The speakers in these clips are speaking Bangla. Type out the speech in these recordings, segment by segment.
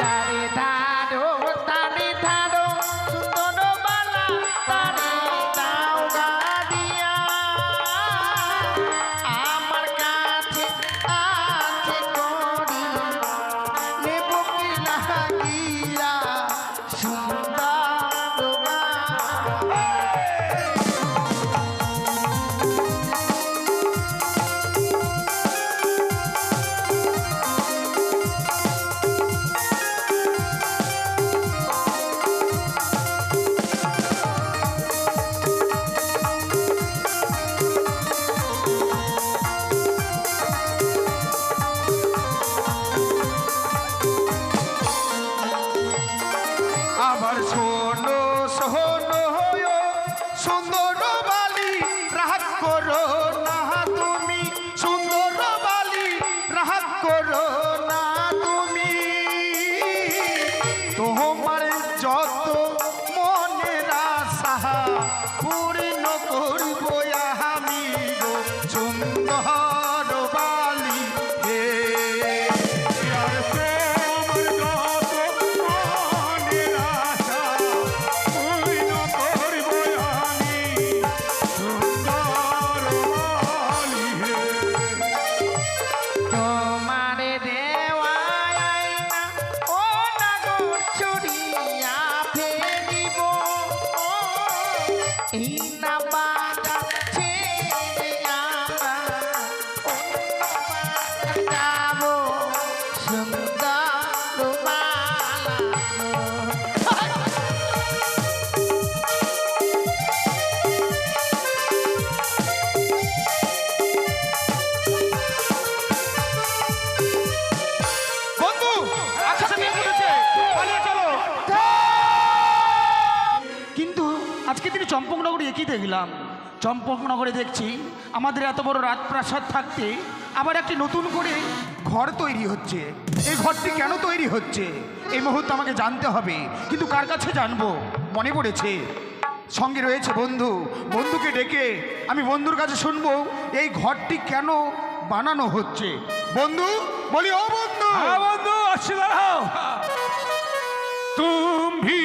তারে ধারো তারে ধারো সুন্দর বালা তারে দাও গাদিয়া আমার কাছে আছে করি নেব কি লাগিয়া সুন্দর বালা আবার শোনো শোনো সুন্দর বালি রাগ করো না তুমি সুন্দর বালি রাগ করো না তুমি তোমার যত মনের আশা পূর্ণ করবো আমি গো সুন্দর বালি হে তোমারে দেওয়ায় আয়না ও নাগর চড়িয়া ফেলিব এই না বাজা ছেড়ে আমরা অন্য বাজা যাব সুন্দর বালা বন্ধু আচ্ছা মেয়ে বলেছে পালিয়ে চলো কিন্তু আজকে তিনি চম্পকনগরে একই দেখলাম চম্পকনগরে দেখছি আমাদের এত বড় রাজপ্রাসাদ থাকতে আবার একটি নতুন করে ঘর তৈরি হচ্ছে এই ঘরটি কেন তৈরি হচ্ছে এই মুহূর্তে আমাকে জানতে হবে কিন্তু কার কাছে জানবো মনে পড়েছে সঙ্গে রয়েছে বন্ধু বন্ধুকে ডেকে আমি বন্ধুর কাছে শুনবো এই ঘরটি কেন বানানো হচ্ছে বন্ধু বলি ও বন্ধু हाँ बंधु अच्छी दाঁড়াও तुम भी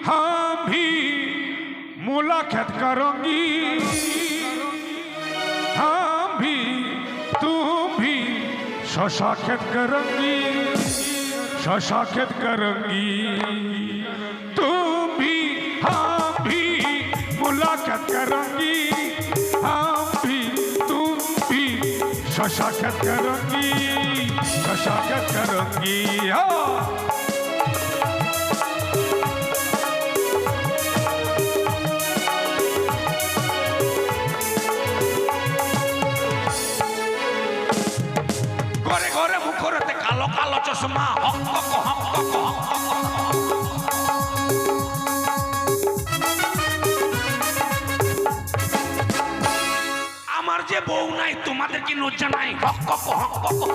हम भी मुलाकात करोगी हम भी तुम भी साक्षात करोगी साक्षात करोगी तुम भी हम भी मुलाकात करोगी हम भी तुम भी साक्षात करोगी साक्षात करोगी हाँ ঘরে ঘরে মুখরতে কালো কালো চশমা হক হক হক হক হক আমার যে বউ নাই তোমাদের কি লজ্জা নাই হক হক হক হক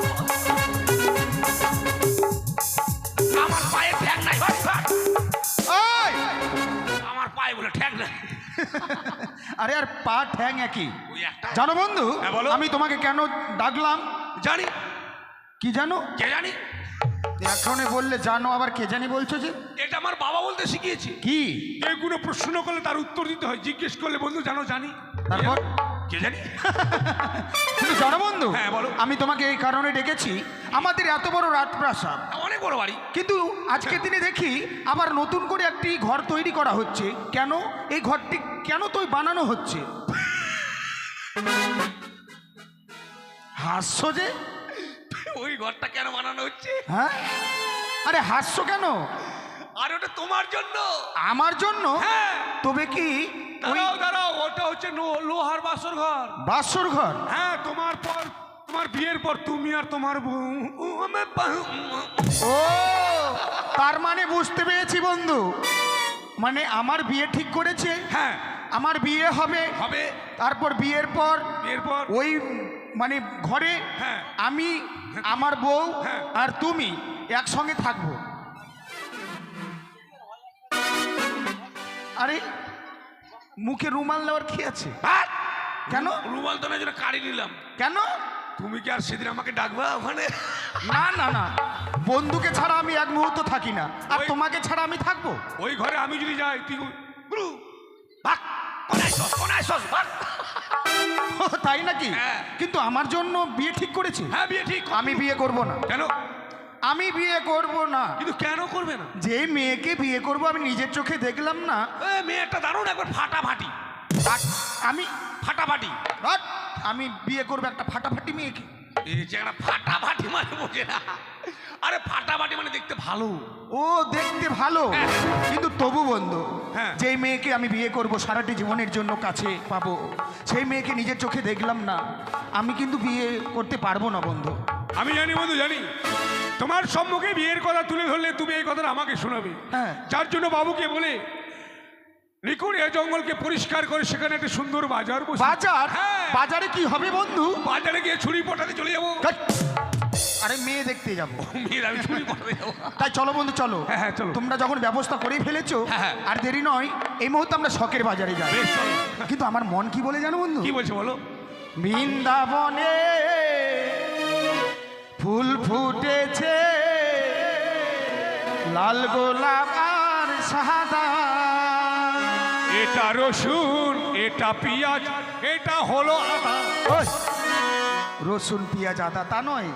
আমার পায়ে ঠ্যাং নাই হক হক ওই আমার পায়ে বলে ঠ্যাং নাই আরে আর পা ঠ্যাং একই ওই একটা জানো বন্ধু হ্যাঁ, বলো। আমি তোমাকে কেন ডাকলাম জানি কি জানো কে জানি এখনই বললে জানো আবার কে জানি বলছো যে এটা আমার বাবা বলতে শিখিয়েছি কি এগুলো প্রশ্ন করলে তার উত্তর দিতে হয় জিজ্ঞেস করলে বন্ধু জানো জানি তারপর কে জানি কিন্তু জানো বন্ধু হ্যাঁ, বলো। আমি তোমাকে এই কারণে ডেকেছি আমাদের এত বড় রাজপ্রাসাদ অনেক বড় বাড়ি কিন্তু আজকের দিনে দেখি আবার নতুন করে একটি ঘর তৈরি করা হচ্ছে কেন এই ঘরটি কেন তো বানানো হচ্ছে হাস্য যে ওই ঘরটা কেন বানানো হচ্ছে হ্যাঁ আরে হাস্য কেন আর ওটা তোমার জন্য আমার জন্য হ্যাঁ তবে কি ওই দাঁড়াও দাঁড়াও ওটা হচ্ছে লোহার বাসর ঘর বাসর ঘর হ্যাঁ তোমার পর তোমার বিয়ের পর তুমি আর তোমার বউ ও তার মানে বুঝতে পেরেছি বন্ধু মানে আমার বিয়ে ঠিক করেছে হ্যাঁ আমার বিয়ে হবে হবে তারপর বিয়ের পর এরপর ওই মানে ঘরে হ্যাঁ। আমি আমার বউ হ্যাঁ। আর তুমি একসঙ্গে থাকবো আরে মুখে রুমাল নেওয়ার কি আছে ভাত! কেন রুমাল তো না যেন কাড়ি নিলাম কেন তুমি কি আর সেদিন আমাকে ডাকবা ওখানে? না না না, বন্ধুকে ছাড়া আমি এক মুহূর্ত থাকি না, আর ওই- তোমাকে ছাড়া আমি থাকবো? ওই ঘরে আমি যদি যাই তুই গুরু ভাগ, কোনায় শোস, ভাগ। ও, তাই নাকি? হ্যাঁ। কিন্তু আমার জন্য বিয়ে ঠিক করেছি। হ্যাঁ বিয়ে ঠিক। আমি বিয়ে করব না। কেন? আমি বিয়ে করব না। কিন্তু কেন করবে না? যে মেয়েকে বিয়ে করব আমি নিজের চোখে দেখলাম না। মেয়েটা দারুণ একবার ফাটাফাটি, আমি ফাটাফাটি। হট, আমি বিয়ে করব একটা ফাটাফাটি মেয়েকে। এই যে একটা ফাটাফাটি মানে বোঝে না। আরে ফাটাফাটি মানে দেখতে ভালো। ও দেখতে ভালো, হ্যাঁ। কিন্তু তবু বন্ধু, হ্যাঁ। যেই মেয়েকে আমি বিয়ে করব সারাটি জীবনের জন্য কাছে পাবো, সেই মেয়েকে নিজের চোখে দেখলাম না, আমি কিন্তু বিয়ে করতে পারবো না বন্ধু। আমি জানি বন্ধু, জানি তোমার সম্মুখে বিয়ের কথা তুলে ধরলে তুমি এই কথাটা আমাকে শোনাবে। হ্যাঁ। যার জন্য বাবুকে বলে নিকুড় এই জঙ্গলকে পরিষ্কার করে সেখানে একটা সুন্দর বাজার বসে। বাজার? হ্যাঁ। বাজারে কি হবে বন্ধু? বাজারে গিয়ে ছুরি পটাতে চলে যাবো। ধ্যাৎ, আরে মেয়ে দেখতে যাবো। মেয়ের আমি ছুরি পটাতে যাবো। তাই চলো বন্ধু চলো। হ্যাঁ, হ্যাঁ, চলো। তোমরা যখন ব্যবস্থা করেই ফেলেছো, হ্যাঁ, হ্যাঁ। আর দেরি নয়, এই মুহূর্তে আমরা শখের বাজারে যাই। বেশ, চলো। কিন্তু আমার মন কি বলে জানো বন্ধু? কি বলছো বলো? বৃন্দাবনে ফুল ফুটেছে, লাল গোলাপ আর সাদা। এটা রসুন, এটা পেঁয়াজ, এটা হলো আদা। ওই, রসুন পেঁয়াজ আদা তা নয়,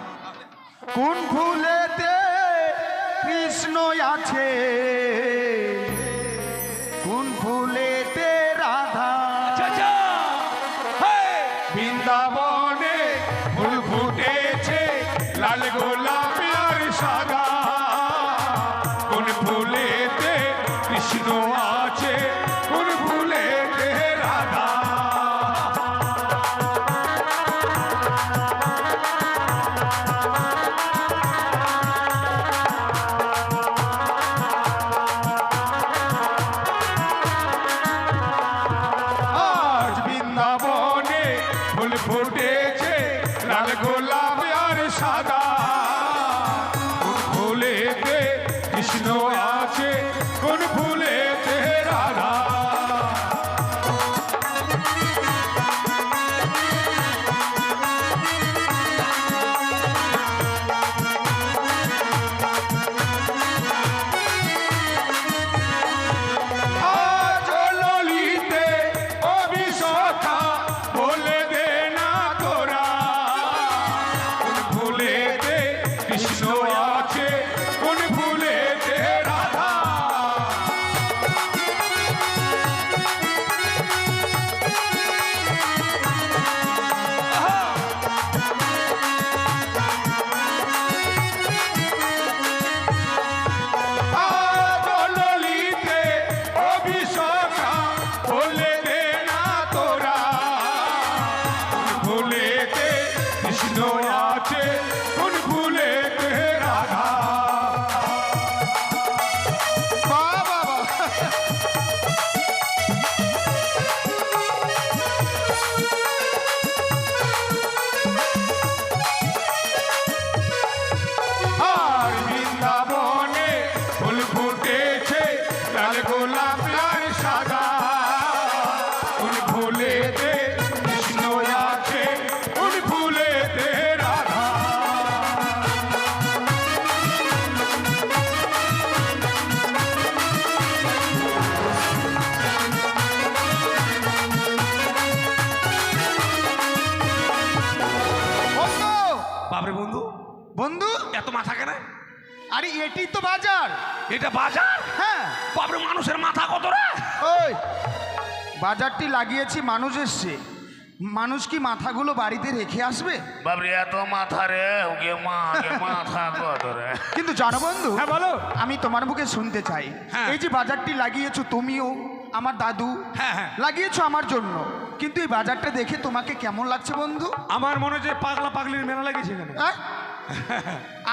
কোন ফুলেতে কৃষ্ণ আছে, কোন ফুলেতে রাধা। চাচা, বৃন্দাবনে ফুল ফুটেছে, লাল গোলাপ আর সাদা। কোন ফুলেতে কৃষ্ণ আছে, কোন ফুলেতে রাধা। আজ বৃন্দাবনে ফুল ফুটেছে, লাল গোলাপ আর সাদা। কোন ফুলেতে কৃষ্ণ আছে, কোন ফুলেতে রাধা। আজ ললিতে অভিশাখা বলে দে না তোরা, কোন ফুলেতে কৃষ্ণ আছে, কোন ফুলেতে রাধা। আজ ললিতে অভিশাখা বলে দে না তোরা, কোন ফুলেতে কৃষ্ণ আছে, কোন ফুলেতে রাধা। বাহ, বাহ, বাহ। আর বৃন্দাবনে ফুল ফুটেছে, লাল গোলাপ আর সাদা। কোন ফুলেতে কৃষ্ণ আছে, কোন ফুলেতে রাধা। বন্ধু, বাবরে বন্ধু, বন্ধু, এত মাথা কেন? আরে এটি তো বাজার। এটা বাজার? হ্যাঁ, বাবরে মানুষের মাথা কত রে? ওই বাজারটি লাগিয়েছি, মানুষ এসছে, মানুষ কি মাথাগুলো বাড়িতে রেখে আসবে? বাবরে এত মাথা রে, ওকে মাথা কত রে। কিন্তু জানো বন্ধু, হ্যাঁ বলো। আমি তোমার মুখে শুনতে চাই, হ্যাঁ। এই যে বাজারটি লাগিয়েছো তুমিও, আমার দাদু হ্যাঁ, হ্যাঁ। লাগিয়েছো আমার জন্য, কিন্তু এই বাজারটা দেখে তোমাকে কেমন লাগছে বন্ধু? আমার মনে হচ্ছে পাগলা পাগলির মেলা লাগেছে এখানে। আহ?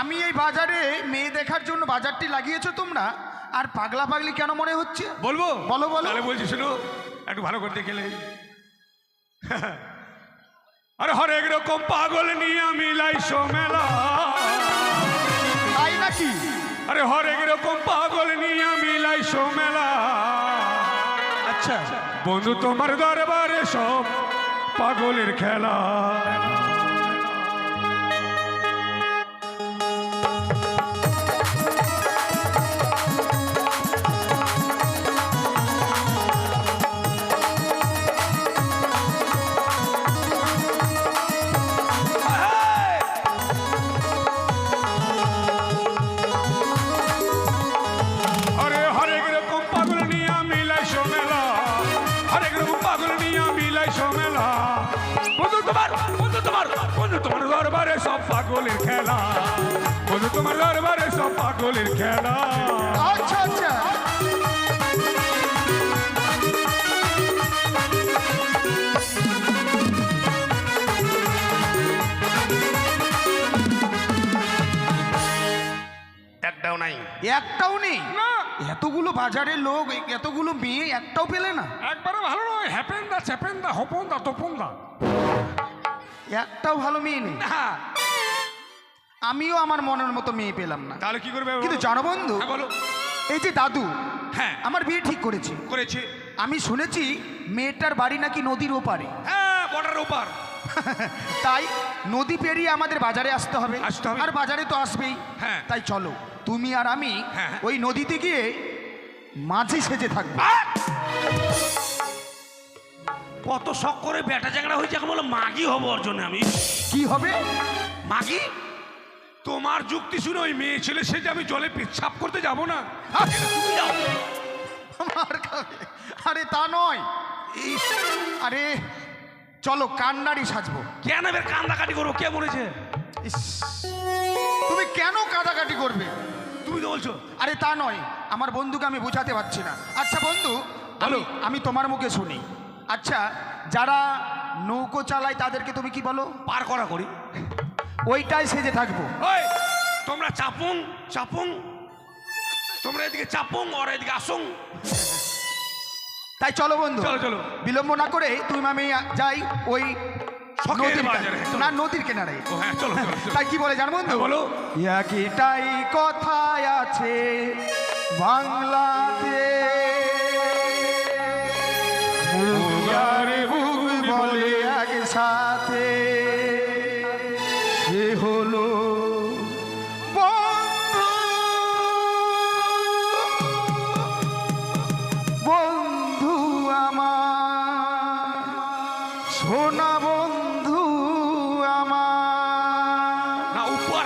আমি এই বাজারে মেয়ে দেখার জন্য বাজারটি লাগিয়েছো তোমরা, আর পাগলা পাগলি কেন মনে হচ্ছে? বলবো? বলো, বলো। তাহলে বলছি শুনো, একটু ভালো করে দেখলে। আরে হরেক রকম পাগল নিয়ে মিলাইছো মেলা। তাই নাকি? আরে হরেক রকম পাগল নিয়ে মিলাইছো মেলা। আচ্ছা, বন্ধু তোমার দরবারে সব পাগলের খেলা। সব পাগলের খেলা, বন্ধু তোমার দরবারে সব পাগলের খেলা। আচ্ছা আচ্ছা, একটাও নাই। একটাও নেই? না, এতগুলো বাজারের লোক, এতগুলো মেয়ে, একটাও পেলে না? একবারে ভালো নয়, হ্যাপেন্দা চ্যাপেন্দা হপন্দা তপন্দা। একটাও ভালো মেয়ে নেই? না, আমিও আমার মনের মতো মেয়ে পেলাম না। তাহলে কি করবে? কিন্তু জানো বন্ধু, হ্যাঁ, বলো। এই যে দাদু হ্যাঁ, আমার বিয়ে ঠিক করেছে, করেছে। আমি শুনেছি মেয়েটার বাড়ি নাকি নদীর ওপারে। হ্যাঁ, বর্ডার ওপার। তাই নদী পেরিয়ে আমাদের বাজারে আসতে হবে। আসতে হবে। আর বাজারে তো আসবেই। হ্যাঁ। তাই চলো তুমি আর আমি হ্যাঁ। ওই নদীতে গিয়ে মাঝি সেজে থাকবো। কত শখ করে বেটা চ্যাংড়া হয়েছে, এখন বলো মাগি হবো ওর জন্য আমি। কি হবে? মাগি? তোমার যুক্তি শুনে ওই মেয়ে ছেলে সে যে আমি জলে পেচ্ছাপ করতে যাব না। তুমি যাও। আমার খাবে। আরে তা নয়, আরে চলো কান্নাড়ি সাজবো। কেন এবার কান্দাকাটি করবো? কে বলেছে? ইস, তুমি কেন কাটাকাটি করবে? তুমি তো বলছো। আরে তা নয়, আমার বন্ধুকে আমি বোঝাতে পারছি না। আচ্ছা বন্ধু, বলো। আমি তোমার মুখে শুনি। আচ্ছা, যারা নৌকো চালায় তাদেরকে তুমি কি বলো? পার করা করি। ওইটাই সেজে থাকবো। ওই তোমরা চাপুং চাপুং, তোমরা এদিকে চাপুং আর এদিকে আসুং। তাই চলো বন্ধু, চলো, চলো। বিলম্ব না করে তুমি আমি যাই ওই শখের নদীর বাজারে, কাছে। চলো। না, নদীর কিনারে। ও হ্যাঁ, চলো চলো, চলো। তাই কি বলে জানো বন্ধু? হ্যাঁ, বলো। একটাই কথায় আছে বাংলাতে, বুগারে বুগ বলে একসাথে, সে হলো বন্ধু, বন্ধু আমার, সোনা বন্ধু আমার। না, উপর।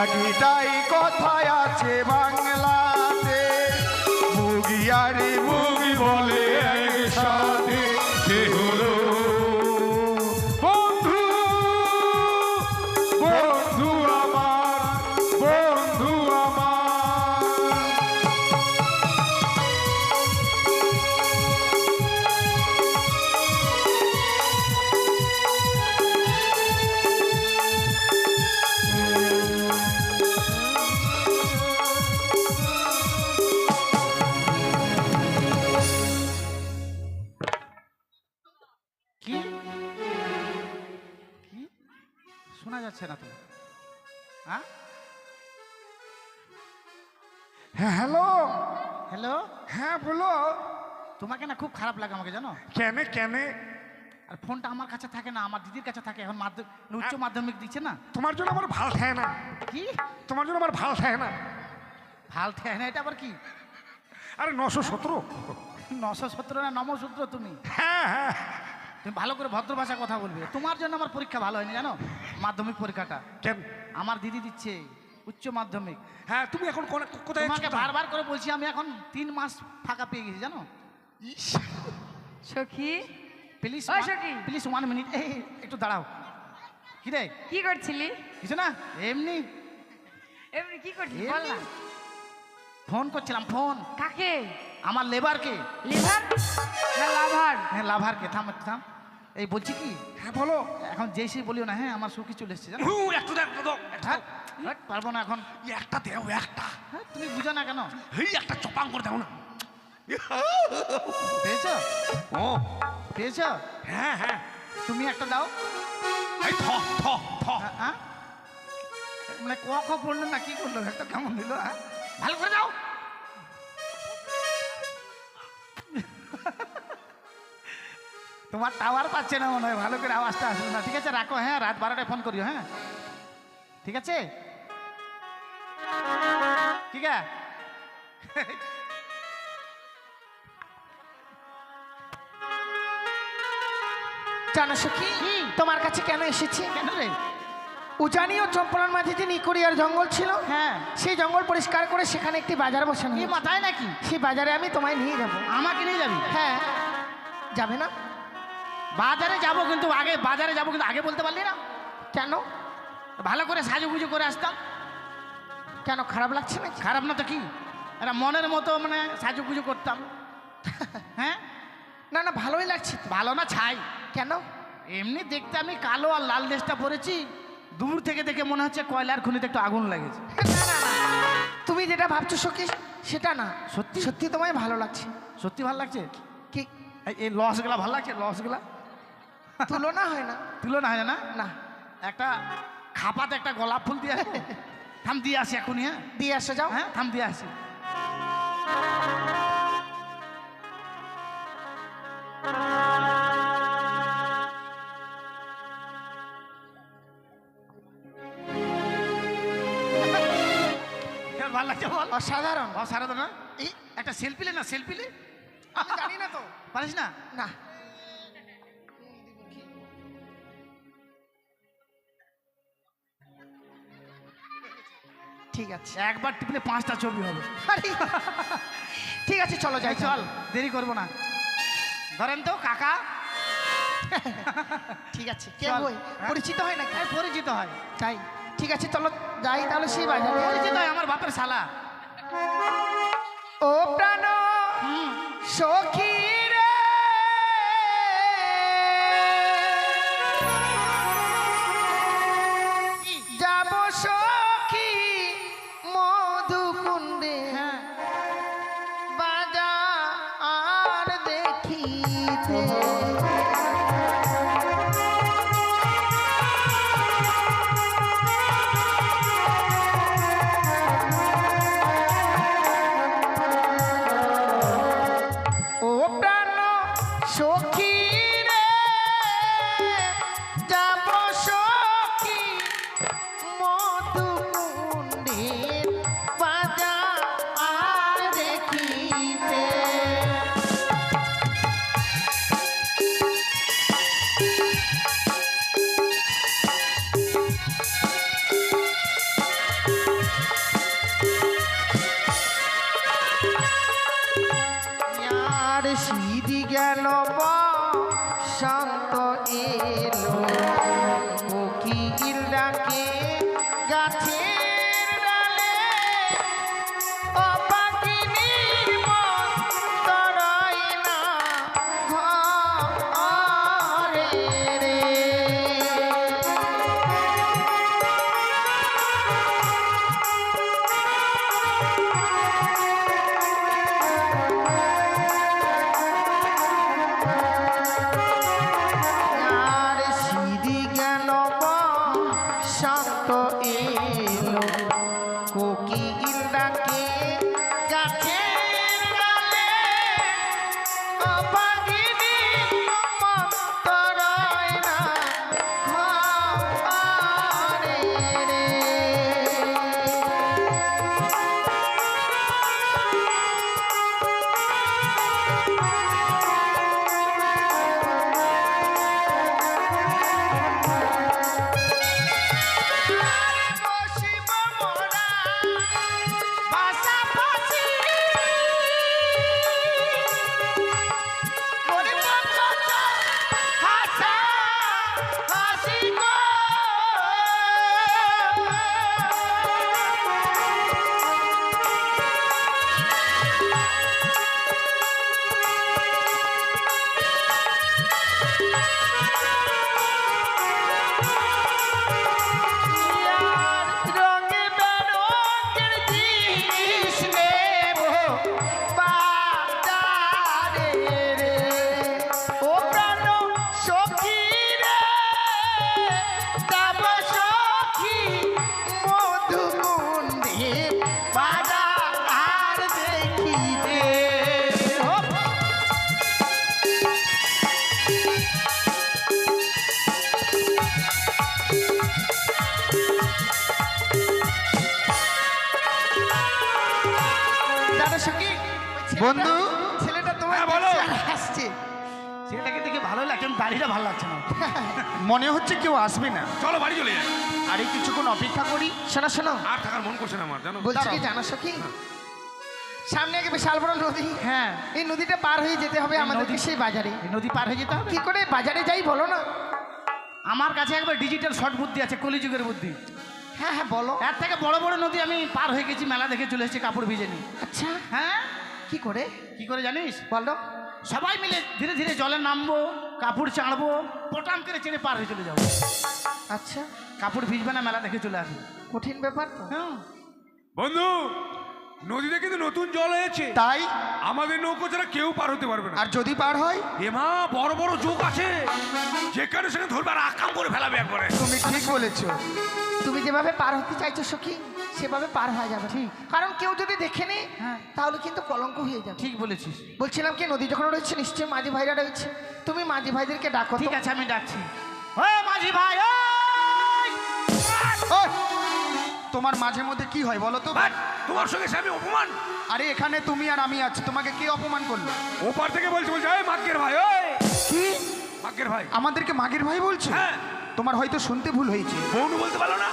একটাই কথায় আছে বাংলাতে, মুগিয়ারে মুগি বলে একসাথে, সে হলো বন্ধু, বন্ধু আমার, বন্ধু আমার। কি কি শোনা যাচ্ছে না তো? হ্যাঁ, হ্যাঁ, হ্যালো। হ্যালো, হ্যাঁ, বলো। তোমাকে না খুব খারাপ লাগে আমাকে, জানো? কেনে কেনে? আর ফোনটা আমার কাছে থাকে না, আমার দিদির কাছে থাকে। এখন উচ্চ মাধ্যমিক দিচ্ছে না। তোমার জন্য আমার ভাল থাকে না। কি তোমার জন্য আমার ভাল থাকে না। ভাল থাকে না? এটা আবার কি? আরে 917। 917 না নমসূত্র? তুমি হ্যাঁ হ্যাঁ। তুমি ভালো করে ভদ্র ভাষায় কথা বলবে। তোমার জন্য আমার পরীক্ষা ভালো হয়নি, জানো? মাধ্যমিক পরীক্ষাটা কেন? আমার দিদি দিচ্ছে উচ্চ মাধ্যমিক। হ্যাঁ, তুমি এখন কোথায়? তোমাকে বারবার করে বলছি, আমি এখন 3 মাস ফাঁকা পেয়ে গেছি, জানো? সখী, প্লিজ ওই সখী। প্লিজ 1 মিনিট, এই একটু দাঁড়াও। কি রে? কি করছিলি? কিছু না, এমনি এমনি কি করছিলি বল না। ফোন করছিলাম। ফোন কাকে? আমার লেবারকে। লিভার না লাভার? হ্যাঁ, লাভারকে। থাম একটু থাম। এই বলছি কি, হ্যাঁ, বলো। এখন যেই সেই বলিও না। হ্যাঁ, আমার সখী চলে এসছে, জানো? একটু দেখ, একটু দাও, একটু হ্যাঁ, দাও। হ্যাঁ, পারবো না এখন। একটা দেও, একটা। হ্যাঁ, তুমি বুঝো না কেন? এই একটা চপাং করে দাও না। পেয়েছো? ও পেয়েছো? হ্যাঁ হ্যাঁ। তুমি একটা দাও। এই থ থ থ। হ্যাঁ, মানে ক খ পড়লো না, কি করলো? একটা কেমন দিল? হ্যাঁ, ভালো করে দাও। তোমার টাওয়ার পাচ্ছে না মনে হয়, ভালো করে আওয়াজটা আসবে না। ঠিক আছে, রাখো। হ্যাঁ, রাত 12টায় ফোন করিও। হ্যাঁ, ঠিক আছে। ঠিক আছে। জানো সখী, তোমার কাছে কেন এসেছি? কেন রে? উজানি ও চম্পলার মাঝে যে নিকড়িয়ার জঙ্গল ছিল, হ্যাঁ, সেই জঙ্গল পরিষ্কার করে সেখানে একটি বাজার বসানো কি হয়েছে। মাথায় নাকি? সেই বাজারে আমি তোমায় নিয়ে যাব। আমাকে নিয়ে যাবি? হ্যাঁ, যাবে না? বাজারে যাবো, কিন্তু আগে বাজারে যাবো, কিন্তু আগে বলতে পারলি না কেন? ভালো করে সাজুগুজু করে আসতাম। কেন খারাপ লাগছে না? খারাপ না তো কি, এটা মনের মতো মানে সাজুগুজু করতাম। হ্যাঁ, না না, ভালোই লাগছে তো। ভালো না ছাই? কেন? এমনি দেখতে আমি কালো আর লাল ড্রেসটা পরেছি, দূর থেকে দেখে মনে হচ্ছে কয়লার খনিতে একটু আগুন লেগেছে। না না না, তুমি যেটা ভাবছো সখী সেটা না, সত্যি? সত্যি তোমায় ভালো লাগছে। সত্যি ভালো লাগছে? কি এই লসগুলা ভালো লাগছে? লসগুলা তুলনা হয় না? তুলনা হয় না? না, একটা খাপাতে একটা গোলাপ ফুল দিয়ে আসবো। থাম দিয়ে আসি এখনই। হ্যাঁ দিয়ে আসো, যাও। হ্যাঁ, থাম দিয়ে আসি। ভালো লাগছে বল? অসাধারণ। সারা না এই একটা সেলফি লে না, সেলফি লে। আমি জানি না তো। পারিস না? না, ঠিক আছে। একবার টিপলে 5টা ছবি হবে। আরে, ঠিক আছে, চলো যাই। চল, দেরি করবো না। ধরেন তো কাকা। ঠিক আছে। কে চল। হই? হ্যাঁ? পরিচিত হয় নাকি? পরিচিত হয়। তাই ঠিক আছে, চলো যাই তাহলে সেই বাজারে। পরিচিত হয়, আমার বাপের শালা। ও প্রাণ সখী রে, যাব সখী মধুকুণ্ডে, বাজার দেখিতে। ও প্রাণ সখী রে, যাব সখী মধুকুণ্ডের বাজার দেখিতে। আর সিদি গেল শান্ত এলো, কোকিল ডাকে গাছের ডালে, অপাকিনীর মন তরাই না ঘরে রে। আর সিঁড়ি গেল শান্ত এলো, কোকিল ডাকে গাছের ডালে, অপাকিনীর মন তরাই না ঘরে রে। বসিব মোরা পাশাপাশি, করিব কত হাসাহাসি গো। রঙে বেরঙের জিনিস নেব বাজারে রে। ও প্রাণ সখী রে, যাব সখী মধুকুণ্ডের বাজার দেখিতে। জানো সখী, বন্ধু। ছেলেটা তোমার হ্যাঁ, বলো। কাছে আসছে। সেটাকে দেখে ভালোই লাগছে, কিন্তু দাড়িটা ভালো লাগছে না। মনে হচ্ছে কেউ আসবে না, চলো বাড়ি চলে যাই। আরে কিছুক্ষণ অপেক্ষা করি। শোনো শোনো, আর থাকার মন করছে না আমার, জানো। বলছি কি জানো সখী, সামনে এক বিশাল বড় নদী। হ্যাঁ, এই নদীটা পার হয়ে যেতে হবে আমাদেরকে নদী- সেই বাজারে। এই নদী পার হয়ে যেতে হবে। কি করে বাজারে যাই বলো না? আমার কাছে একবার ডিজিটাল শর্ট বুদ্ধি আছে, কলিযুগের বুদ্ধি। হ্যাঁ হ্যাঁ বলো। এর থেকে বড় বড় নদী আমি পার হয়ে গেছি, মেলা দেখে চলে এসেছি কাপড় ভিজে নি। আচ্ছা হ্যাঁ, কি করে কি করে জানিস? বলো। সবাই মিলে ধীরে ধীরে জলে নামবো, কাপড় চাড়বো, পটাম করে চেনে পার হয়ে চলে যাবো। আচ্ছা কাপড় ভিজবে না, মেলা দেখে চলে আসবে। কঠিন ব্যাপার তো। হ্যাঁ, বন্ধু নদীতে কিন্তু নতুন জল হয়েছে, তাই আমাদের নৌকো ছাড়া কেউ পার হতে পারবে না। আর যদি পার হয়? এমা বড় বড় যোগ আছে, যেখানে সেখানে ধরবে আর আকাম করে ফেলাবে একবারে। তুমি ঠিক বলেছো। তুমি যেভাবে পার হতে চাইছো সখী, সেভাবে পার হয়ে যাবে। ঠিক, কারণ কেউ যদি দেখে নি হ্যাঁ। তাহলে কিন্তু কলঙ্ক হয়ে যাবে। ঠিক বলেছিস। বলছিলাম কি, নদী যখন রয়েছে নিশ্চয়ই মাঝি ভাইরা রয়েছে, তুমি মাঝি ভাইদেরকে ডাকো তো। ঠিক আছে, আমি ডাকছি। ও মাঝি ভাই, ওই! ওই, তোমার মাঝে মধ্যে কি হয় বলো তো? বাট, তোমার সঙ্গে স্বামী অপমান। আরে এখানে তুমি আর আমি আছি, তোমাকে কে অপমান করলো? ওপার থেকে বলছে বলছে এই মাগ্গের ভাই, ওই কি মাগ্গের ভাই। আমাদেরকে মাগের ভাই বলছে? হ্যাঁ। তোমার হয়তো শুনতে ভুল হয়েছে। বউনু বলতে পারলো না?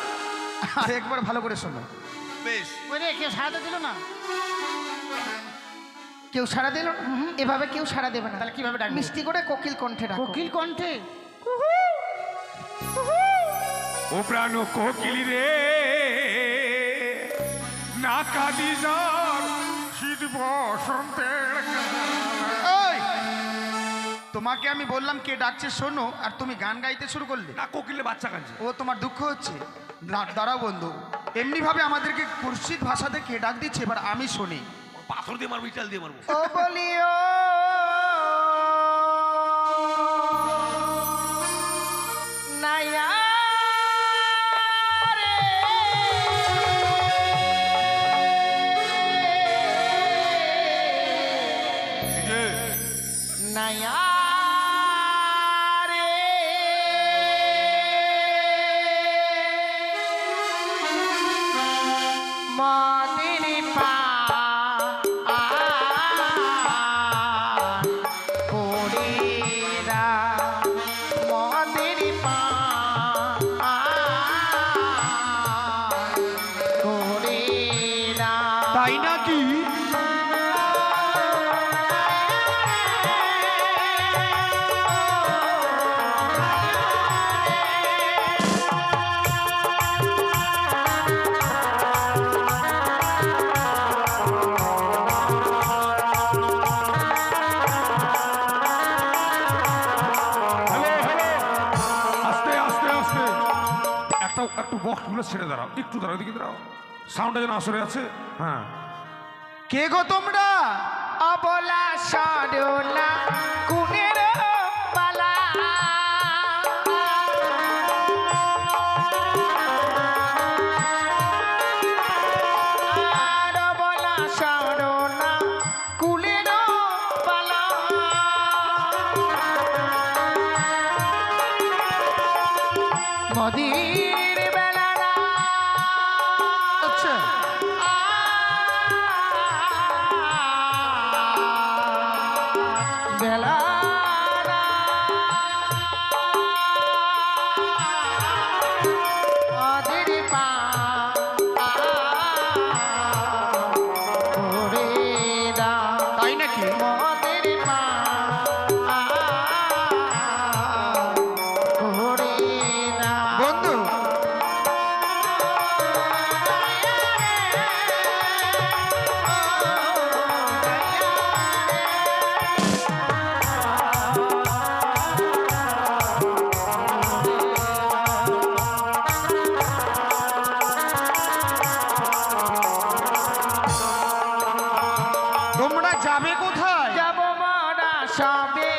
আর একবার ভালো করে শোনো। বেশ। ওই রে, কেউ সাহায্য দিল না। কেউ সাড়া দিল না? এভাবে কেউ সাড়া দেবে না। তাহলে কিভাবে ডাকবো? মিষ্টি করে কোকিল কণ্ঠে ডাকো। কোকিল কণ্ঠে। ও প্রাণ কোকিলি রে, না কাঁদি যার শীত বসন্তের গান। ওই, তোমাকে আমি বললাম কে ডাকছে শোনো, আর তুমি গান গাইতে শুরু করলে। না, কোকিলে বাচ্চা কাঁদছে। ও তোমার দুঃখ হচ্ছে? দাঁড়াও বন্ধু, এমনি ভাবে আমাদেরকে কুৎসিত ভাষাতে কে ডাক দিচ্ছে, এবার আমি শুনি। পাথর দিয়ে মারবো, ইটাল দিয়ে মারবো। ও বলিও নাইয়া রে, নাইয়া রে, মদির পা কোরেরা, মদির পা কোরেরা। তাই নাকি? আস্তে আস্তে আস্তে একটু বক্সগুলো ছেড়ে দাঁড়াও, একটু দাঁড়াও, দিকে দাঁড়াও, সাউন্ডটা যেন আসরে আছে। হ্যাঁ, কে গো তোমরা? অবলা সরলা কুনের পালা, আর অবলা সরলা কুলের পালা, মদির বেলা আচ্ছা, বেলা মদির পা করে দাও, তাই নাকি? মদির পা করে দাও। বন্ধু, তোমরা যাবে কোথায়? যাব মরা সবে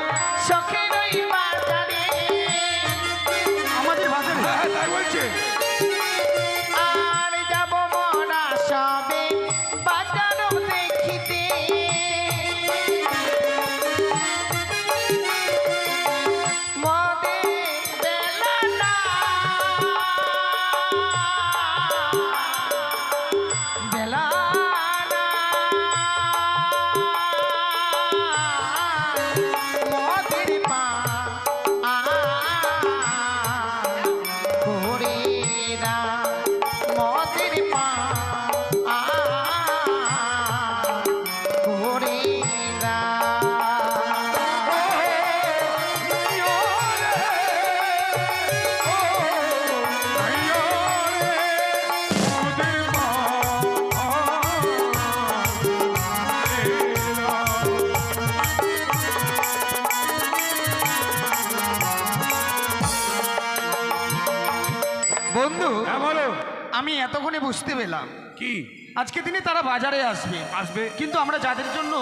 সখের ওই বাজারে, আমাদের বাজারে? হ্যাঁ তাই বলছে। আর যাব মরা সবে বাজার দেখিতে, মদে বেলা না বেলা না বন্ধু হ্যাঁ বলো আমি এতক্ষণে বুঝতে পেলাম কি আজকে দিনে তারা বাজারে আসবে আসবে কিন্তু আমরা যাদের জন্য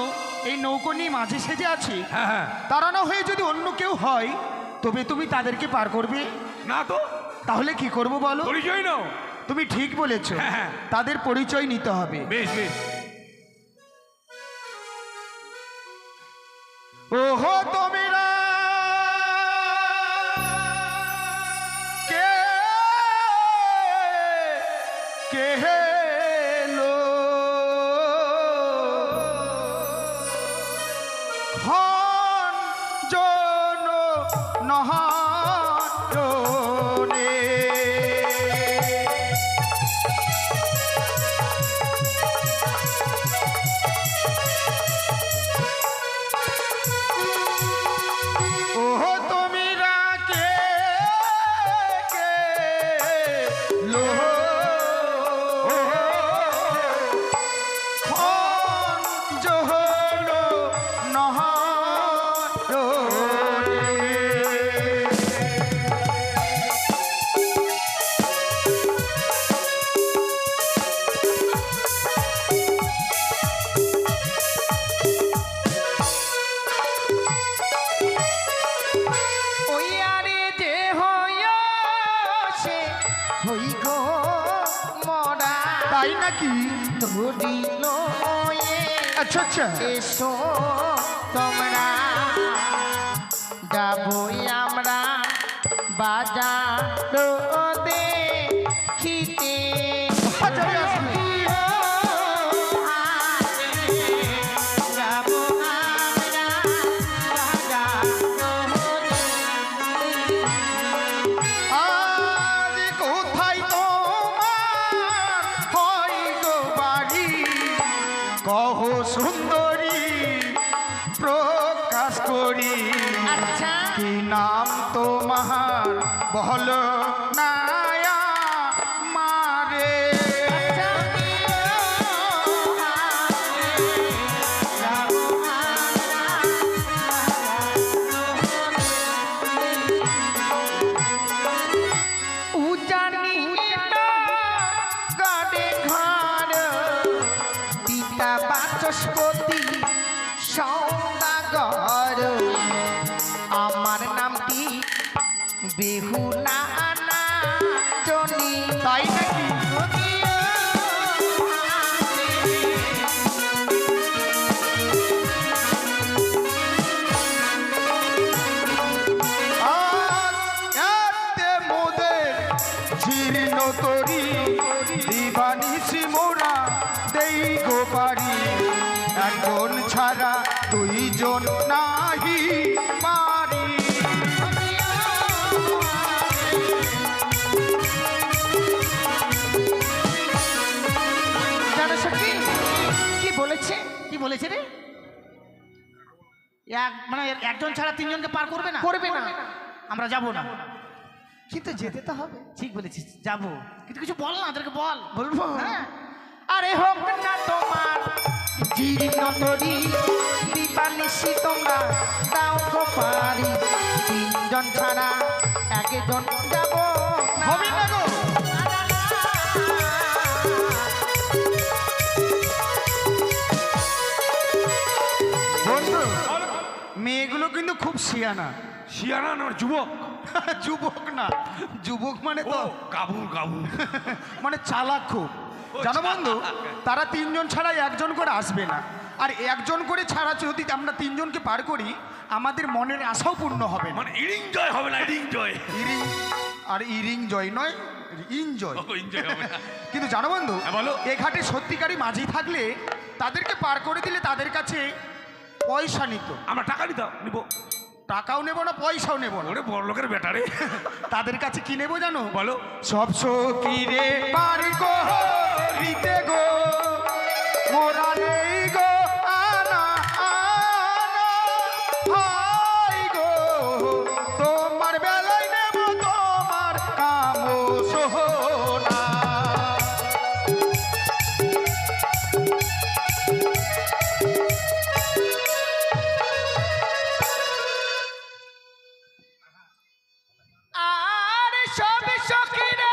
এই নৌকো নিয়ে মাঝে সেজে আছি হ্যাঁ হ্যাঁ তারা না হয়ে যদি অন্য কেউ হয় তবে তুমি তাদেরকে পার করবে না তো তাহলে কি করব বলো পরিচয় নাও তুমি ঠিক বলেছো হ্যাঁ, হ্যাঁ। তাদের পরিচয় নিতে হবে বেশ বেশ ওহো তোমরা কে কে লো হন জন নহনে ওহো তোমরা কে কে লো হন জন নহনে ওই আরে যে হইয়া সে হই গো মরা তাই নাকি ধরিল আচ্ছা আচ্ছা এসো তোমরা যাবই আমরা বাজার দেখিতে বাজারে আসবে। যাবো আমরা বাজার আজ কোথায় তোমার হয় গো বাড়ি কহ সুন্দরী প্রকাশ করি আচ্ছা কি নাম তোমার বল নায়া মারে উজানি গাড়ে ঘর পিতা বাচস্পতি সৌদাগর আমার নামটি বেহুলা না জনি তাই নাকি আতে মোদের জীর্ণ তরি দিবানিসি মোরা দেই গো পারি একজন ছাড়া দুইজন নাহি পারি জানো সখী কি বলেছে কি বলেছে রে মানে একজন ছাড়া তিনজনকে পার করবে না করবে না আমরা যাব না কিন্তু যেতে তো হবে ঠিক বলেছিস যাবো কিন্তু কিছু বল না ওদেরকে বল বলবো হ্যাঁ আরে হোক না তোমার জীর্ণ তরি দিবানিসি তোমরা দাও গো পারি তিনজন ছাড়া একজন যাব হবে না গো বন্ধু মেয়েগুলো কিন্তু খুব শিয়ানা শিয়ানা না যুবক যুবক না যুবক মানে ও তো গাবুর গাবুর মানে চালাক খুব জানো বন্ধু তারা তিনজন ছাড়া একজন করে আসবে না আর একজন করে ছাড়া যদি আমরা তিনজনকে পার করি আমাদের মনের আশাও পূর্ণ হবে না মানে ইরিং জয় হবে না ইরিং জয় ইরিং আর ইরিং জয় নয় ইনজয় এনজয় হবে না কিন্তু জানো বন্ধু হ্যাঁ, বলো। এ ঘাটে সত্যিকারই মাঝি থাকলে তাদেরকে পার করে দিলে তাদের কাছে পয়সা নিত আমরা টাকা নিতাম নিব টাকাও নেব না পয়সাও নেব না ওরে বড় লোকের বেটারে তাদের কাছে কি নেবো জানো বলো সব সকিরে পার করিতে গো মোরা নেই গো আনা আনা হাই গো তোমার বেলায় নেব তোমার কাম সোহনা আর সব সখীরে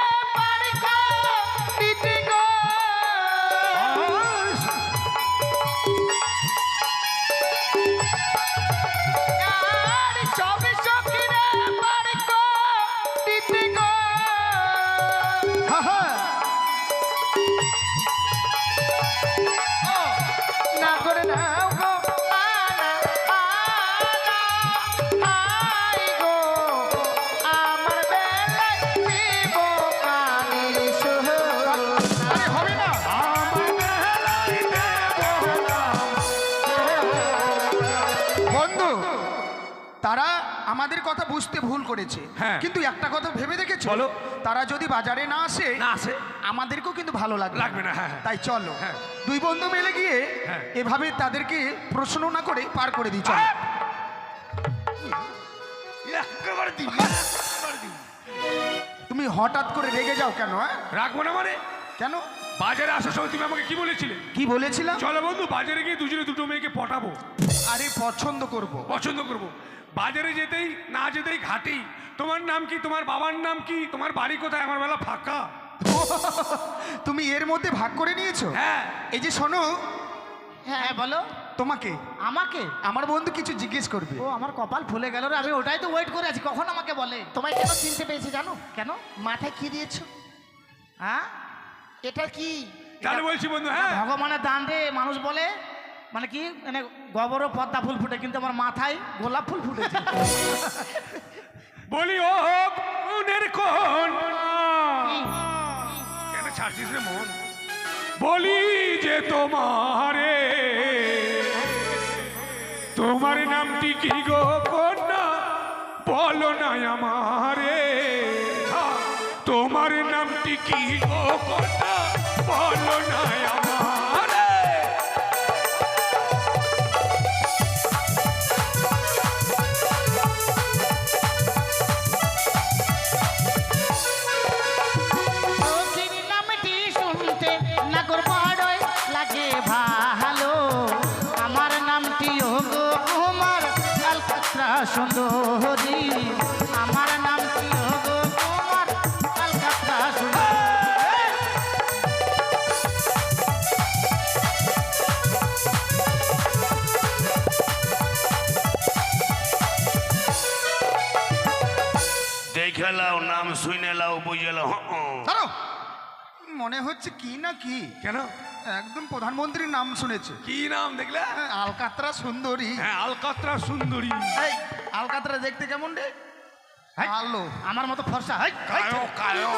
আমাদের কথা বুঝতে ভুল করেছে, হ্যাঁ। কিন্তু একটা কথা ভেবে দেখেছো? বলো। তারা যদি বাজারে না আসে, না আসে, আমাদেরকেও কিন্তু ভালো লাগবে লাগবে না, হ্যাঁ, হ্যাঁ। তাই চলো হ্যাঁ। দুই বন্ধু মিলে গিয়ে হ্যাঁ। এভাবে তাদেরকে প্রশ্ন না করে পার করে দিই, চলো। একেবারে দিবি, একেবারে দিবি। তুমি হঠাৎ করে রেগে যাও কেন? হ্যাঁ, রাখবো না মানে? কেন? বাজারে আসার সময় তুমি আমাকে কি বলেছিলে? কি বলেছিলাম? চলো বন্ধু বাজারে গিয়ে দুজনে দুটো মেয়েকে পটাবো, আরে পছন্দ করব। পছন্দ করব। বাজারে যেতেই না যেতেই ঘাটেই তোমার নাম কি, তোমার বাবার নাম কি, তোমার বাড়ি কোথায়, আমার বেলা ফাঁকা। তুমি এর মধ্যে ভাগ করে নিয়েছো? হ্যাঁ। এই যে শোনো, হ্যাঁ বলো। তোমাকে আমাকে? আমার বন্ধু কিছু জিজ্ঞেস করবে। ও আমার কপাল ফুলে গেল রে, আমি ওটাই তো ওয়েট করে আছি কখন আমাকে বলে। তোমায় কেন চিনতে পেরেছি জানো? কেন? মাথায় কি দিয়েছো? হ্যাঁ, এটা কি? তাহলে বলছি বন্ধু, হ্যাঁ ভগবানের দান রে মানুষ বলে, মানে কি মানে গোবরও পদ্মা ফুল ফুটে, কিন্তু আমার মাথায় গোলাপ ফুল ফুটেছে। বলি ও মনের কোন, কেন ছাড়ছিস রে মন? বলি যে তোমারে, তোমার নামটি কি গো কন্যা, বলো না আমারে। তোমার নামটি কি গো কন্যা, বলো না আমারে। সখীর নামটি শুনতে নাগর বড়ই লাগে ভালো, আমার নামটি ওগো কুমার কালকাত্রা সুন্দরী, আমার নামটি ওগো কুমার কালকাত্রা সুন্দরী। দেখে লাও, নাম শুনে লাও, বুঝে লাও। ছাড়ো, মনে হচ্ছে কি না কি, কেন? একদম প্রধানমন্ত্রীর নাম শুনেছে। কি নাম দেখলে? আলকাতরা সুন্দরী। হ্যাঁ, আলকাত্রা সুন্দরী। এই আলকাতরা দেখতে কেমন রে? কালো। আমার মতো ফর্সা হাই কালো কালো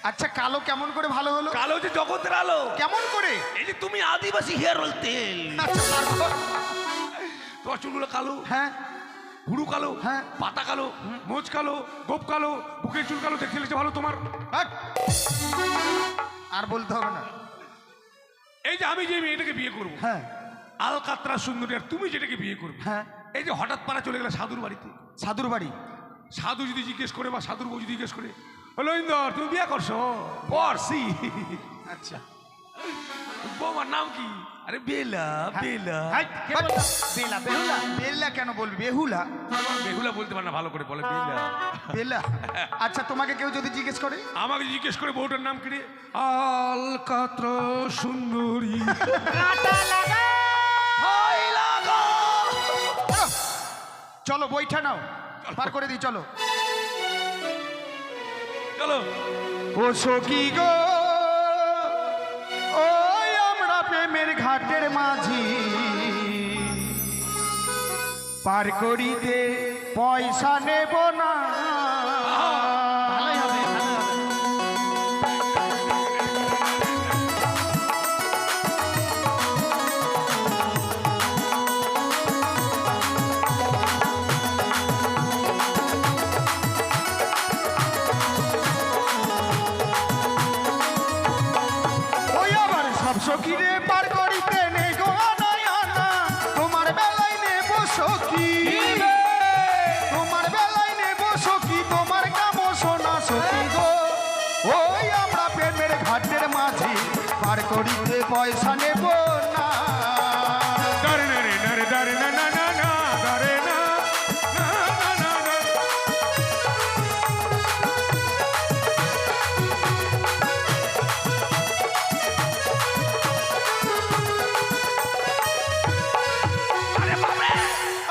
আচ্ছা কালো কেমন করে ভালো হলো? কালো যে জগতের আলো, কেমন করে? এই যে তুমি আদিবাসী হেয়ার অয়েল তেল, আচ্ছা, তারপর? তোমার চুলগুলো কালো, হ্যাঁ, হুড়ু কালো, হ্যাঁ। পাতা কালো, মোচ কালো, গোপ কালো, বুকের চুল কালো, দেখতে লেগেছে ভালো তোমার। হাট। আর বলতে হবে না। এই যে আমি যে মেয়েটাকে বিয়ে করবো, হ্যাঁ, আলকাত্রা সুন্দরী, আর তুমি যেটাকে বিয়ে করবে, হ্যাঁ। এই যে হঠাৎ পাড়া চলে গেলে সাধুর বাড়িতে, সাধুর বাড়ি। সাধু যদি জিজ্ঞেস করে বা সাধুর বউ যদি জিজ্ঞেস করে, হলো ইন্দর তুমি বিয়ে করছো? করছি। আচ্ছা, বৌমার নাম কি? আরে বেলা, বেলা। হাই কে বললো? বেলা বেহুলা। বেল্লা কেন বলবি? বেহুলা। বেহুলা বলতে পারে না, ভালো করে বলে বেলা। বেল্লা। আচ্ছা তোমাকে কেউ যদি জিজ্ঞেস করে? আমাকে জিজ্ঞেস করে বউটার নাম কি রে? আলকাত্রা সুন্দরী। চলো বইটা নাও, পার করে দিই, চলো। চলো। ও সখী গো, ওই আমরা প্রেমের ঘাটের মাঝি, পার করিতে পয়সা নেব না। ভালোই হবে, ভালোই হবে। ওই আবার সব সখীরে পার করিতে নেই গো আনায় আনা, তোমার বেলায় নেব সখী, তোমার বেলায় নেব সখী, তোমার কাম সোনা সখী গো। ওই আমরা প্রেমের ঘাটের মাঝি, পার করিতে পয়সা নেব না। দারে না রে, না রে, দারে না, না, না, না, দারে না, না, না, না, না।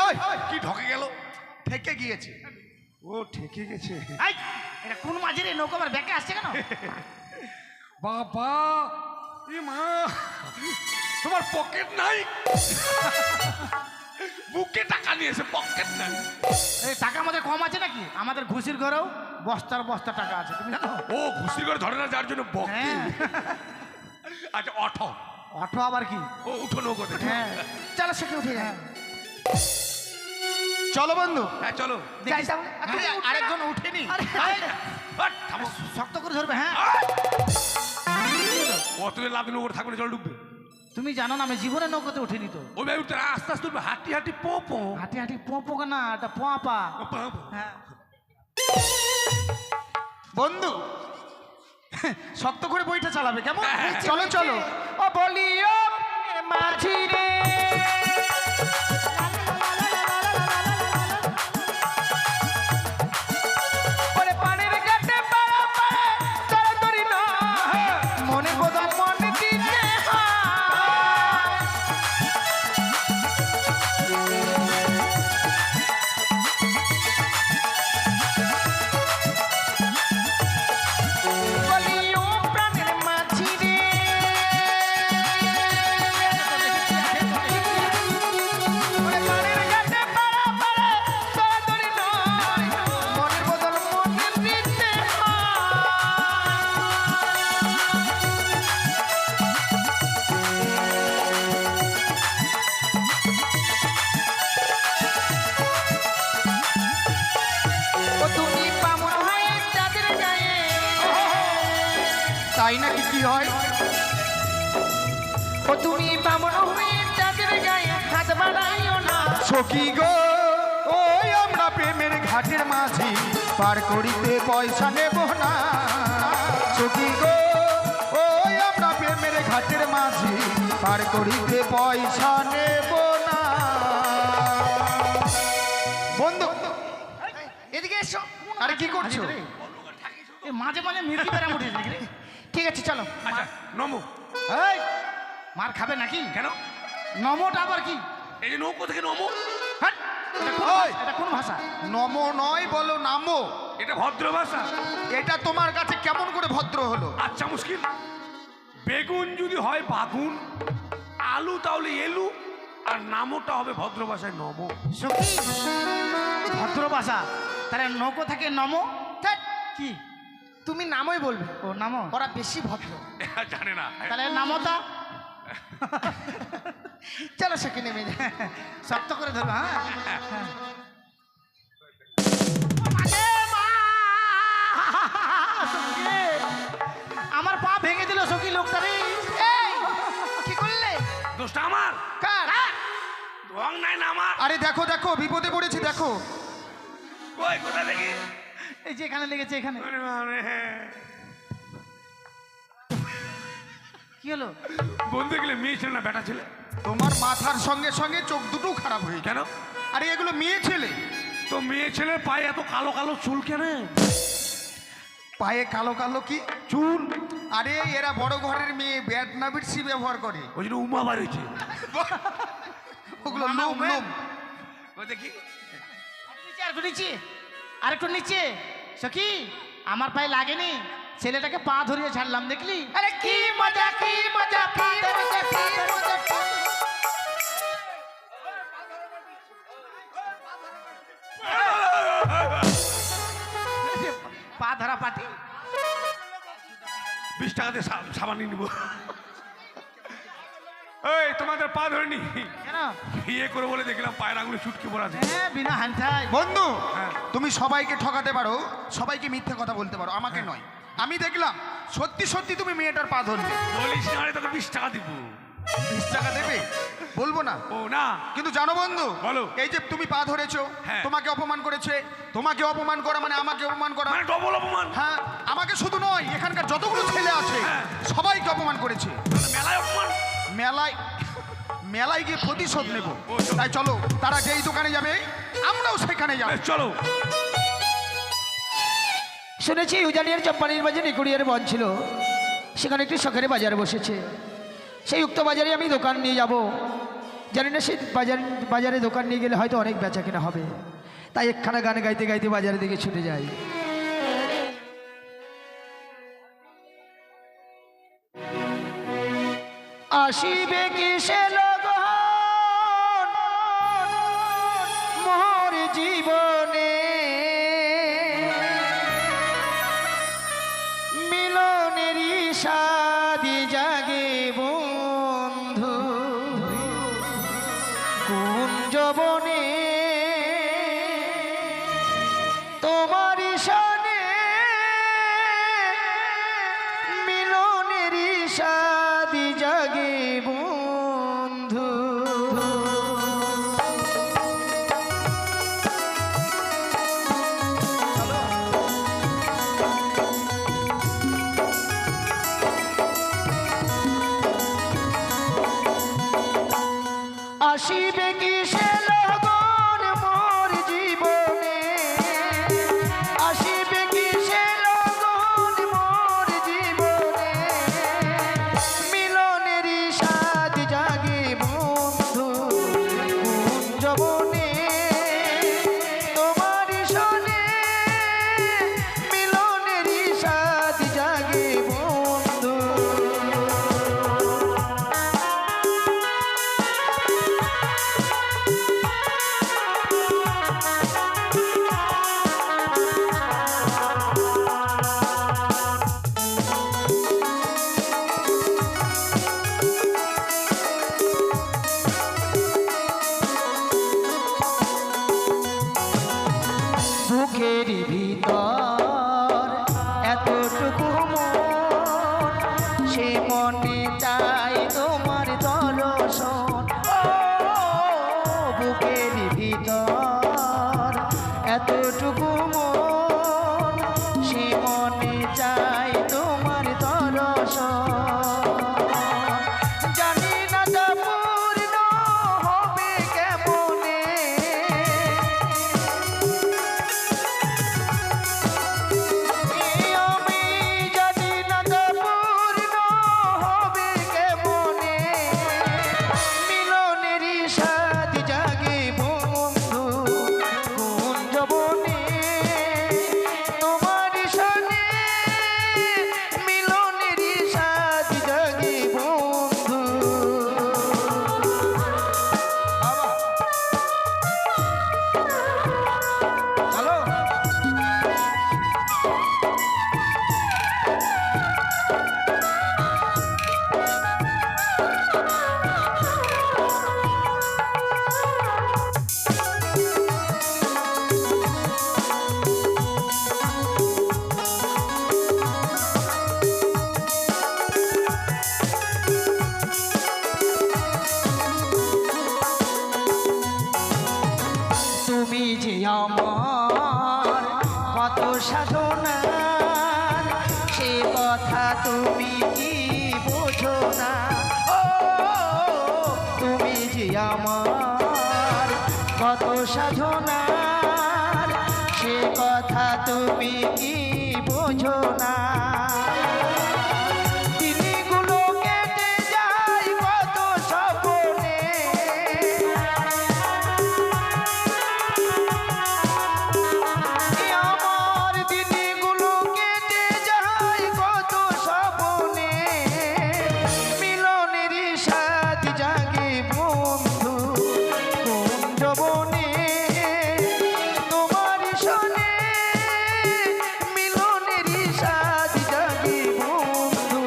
ওই, কি ঢকে গেল? ঠেকে গিয়েছে। ও ঠেকে গেছে। হাই, এটা কোন মাঝিরে নৌকা আমার ব্যাকে আসছে কেন? বাবা, এ মা, তোমার পকেট নাই? বুকে টাকা নিয়েছে, পকেট নাই। এই টাকা আমাদের কম আছে নাকি? আমাদের ঘুষির ঘরেও বস্তার বস্তা টাকা আছে, তুমি জানো? ও ঘুষি করে ধরে না, যার জন্য বকে। হ্যাঁ। আচ্ছা অটো, অটো আবার কি? ও উঠো নৌকো থেকে। হ্যাঁ, চলো সখী উঠে যায়। চলো বন্ধু। হ্যাঁ চলো। যাই তাহলে। হ্যাঁ, আরেকজন উঠেনি। হাট, থামো। শক্ত করে ধরবে হ্যাঁ। অত লাভ দিন ওপরে থাকবে জল ডুববে। তুমি জানো না আমি জীবনে নৌকোতে উঠিনি তো। ওই ভাই উঠতে আস্তে আস্তে উঠবে, হাঁটি হাঁটি পো পো। হাঁটি হাঁটি পোপো না, এটা পোয়াপা। হ্যাঁ বন্ধু শক্ত করে বইটা চালাবে কেমন? চলো চলো। ও বলিও মাঝি রে ওরে পানির ঘাটে পাড়া পাড়ে তাড়াতাড়ি না মনে বোধা মনে দিতে হয়। বলিও প্রাণের মাঝি রে ওরে পানির ঘাটে পাড়া পাড়ে তাড়াতাড়ি নয় মনের বদল মনে দিতে হয়। ও তুমি বামন হয়ে চাঁদের গায়ে তাই নাকি? কি হয়? ও তুমি বামন হয়ে চাঁদের গায়ে হাত বাড়াইও না। সখী গো ওই আমরা প্রেমের ঘাটের মাঝি পার করিতে পয়সা নেব না। সখী গো ওই আমরা প্রেমের ঘাটের মাঝি পার করিতে পয়সা নেব না। বন্ধু এদিকে এসো। আরে কি করছো? এই মাঝে মাঝে মির্কি বেড়াম উঠে দেখি। ঠিক আছে চলো। আচ্ছা নমো। এই মার খাবে নাকি? কেন? নমোটা আবার কি? এই যে নৌকো থেকে নমো। হাট! এটা কোন ওই! ভাষা? এটা কোন ভাষা? নমো নয়, বলো নামো। এটা ভদ্র ভাষা। এটা তোমার কাছে কেমন করে ভদ্র হলো? আচ্ছা মুশকিল। বেগুন যদি হয় বাগুন, আলু তাহলে এলু, আর নামোটা হবে ভদ্র ভাষায় নমো। সখী ভদ্র ভাষা, তাহলে নৌকো থেকে নমো। ধ্যাৎ, কি? তুমি নামই বলবে, ও নামো। ওরা বেশি ভদ্র। জানে না। তাহলে নামোটা চলো সেখানে নেমে যাই। শক্ত করে ধরো। হ্যাঁ সখী, আমার পা ভেঙে দিল সখী লোকটা রে। এই, কি করলে? দোষটা আমার। কার? রং নাই না আমার। আরে দেখো দেখো, বিপদে পড়েছি দেখো। কই কোথা থেকে? এই যে এখানে লেগেছে, এখানে। আরে বাবারে। কি হলো? বলতে গেলে মেয়ে ছেলে না বেটা ছেলে? তোমার মাথার সঙ্গে সঙ্গে চোখ দুটো খারাপ হয়ে গেল। কেন? আরে এগুলো মেয়ে ছেলে। তো মেয়ে ছেলের পায়ে এত কালো কালো চুল কেন? পায়ে কালো কালো কি চুল? আরে এরা বড় ঘরের মেয়ে ব্যাট না বিটসি ব্যবহার করে। ওই জন্য উমা বাড়িয়েছে। ওগুলো লোম লোম। ও দেখি। নিচে, আরেকটু নিচে, আরেকটু নিচে। সখী আমার পায়ে লাগেনি, ছেলেটাকে পা ধরিয়ে ছাড়লাম, দেখলি? আরে কি মজা, কি মজা, কি মজা, কি মজা, কি মজা। পা ধরা পাটি। 20 টাকাতে সাবান নিয়ে নিব। এই তোমাদের পা ধরে নি কেন? বিয়ে করে বলে দেখলাম পায়ের আঙুলে চুটকি পড়া আছে। হ্যাঁ, বিনা হান্থায়। বন্ধু হ্যাঁ। তুমি সবাইকে ঠকাতে পারো, সবাইকে মিথ্যে কথা বলতে পারো, আমাকে নয়। আমি দেখলাম সত্যি সত্যি তুমি মেয়েটার পা ধরলে। বলিস না, আরে তোকে 20 টাকা দিব। 20 টাকা দেবে? বলবো না। ও না। কিন্তু জানো বন্ধু, বলো। এই যে তুমি পা ধরেছো, হ্যাঁ। তোমাকে অপমান করেছে। তোমাকে অপমান করা মানে আমাকে অপমান করা। মানে ডবল অপমান। হ্যাঁ, আমাকে শুধু নয়, এখানকার যতগুলো ছেলে আছে হ্যাঁ। সবাইকে অপমান করেছে। তাহলে মেলায় অপমান। মেলায় মেলায় গিয়ে প্রতিশোধ নেব। ও, চলো। তাই চলো, তারা যেই দোকানে যাবে আমরাও সেখানে যাবো। বেশ, চলো। শুনেছি উজানিয়ার চম্পানির বাজারে নিকুড়িয়ার বন ছিল, সেখানে একটি শখের বাজার বসেছে। সেই উক্ত বাজারে আমি দোকান নিয়ে যাব। জানি না সেই বাজারে দোকান নিয়ে গেলে হয়তো অনেক বেচা কেনা হবে, তাই একখানা গান গাইতে গাইতে বাজারের দিকে ছুটে যাই। আসিবে কিসে লগন মোর জীবনে, মিলনেরই সাদি জাগে বন্ধু কুঞ্জবনে। আসিবে কি সে লগন মোর জীবনে, আসিবে কি সে লগন মোর জীবনে, মিলনেরই স্বাদ জাগে বন্ধু কুঞ্জবনে, তোমারই সনে মিলনেরই স্বাদ জাগে বন্ধু। বুকের ভিতর এতটুকু মন, সে মনে চাই তোমার দর্শন। ও বুকের ভিতর এতটুকু মন, সে মনে চাই তোমার দর্শন। জানি না তা পূর্ণ হবে কেমনে, আমি জানি না তা পূর্ণ হবে কেমনে, মিলনেরই স্বাদ জাগে বন্ধু কুঞ্জবনে, তোমার সনে মিলনেরই স্বাদ জাগে বন্ধু। হ্যালো, তুমি যে আমার কত সাধনার, সে কথা তুমি কি বোঝো না। ও তুমি যে আমার কত সাধনার, সে কথা তুমি কি বোঝো না। দিনগুলো কেটে যায় কত স্বপ্নে, আমার দিনগুলো কেটে যায় কত স্বপ্নে, মিলনেরই স্বাদ জাগে বন্ধু কুঞ্জবনে, তোমার সনে মিলনেরই স্বাদ জাগে বন্ধু।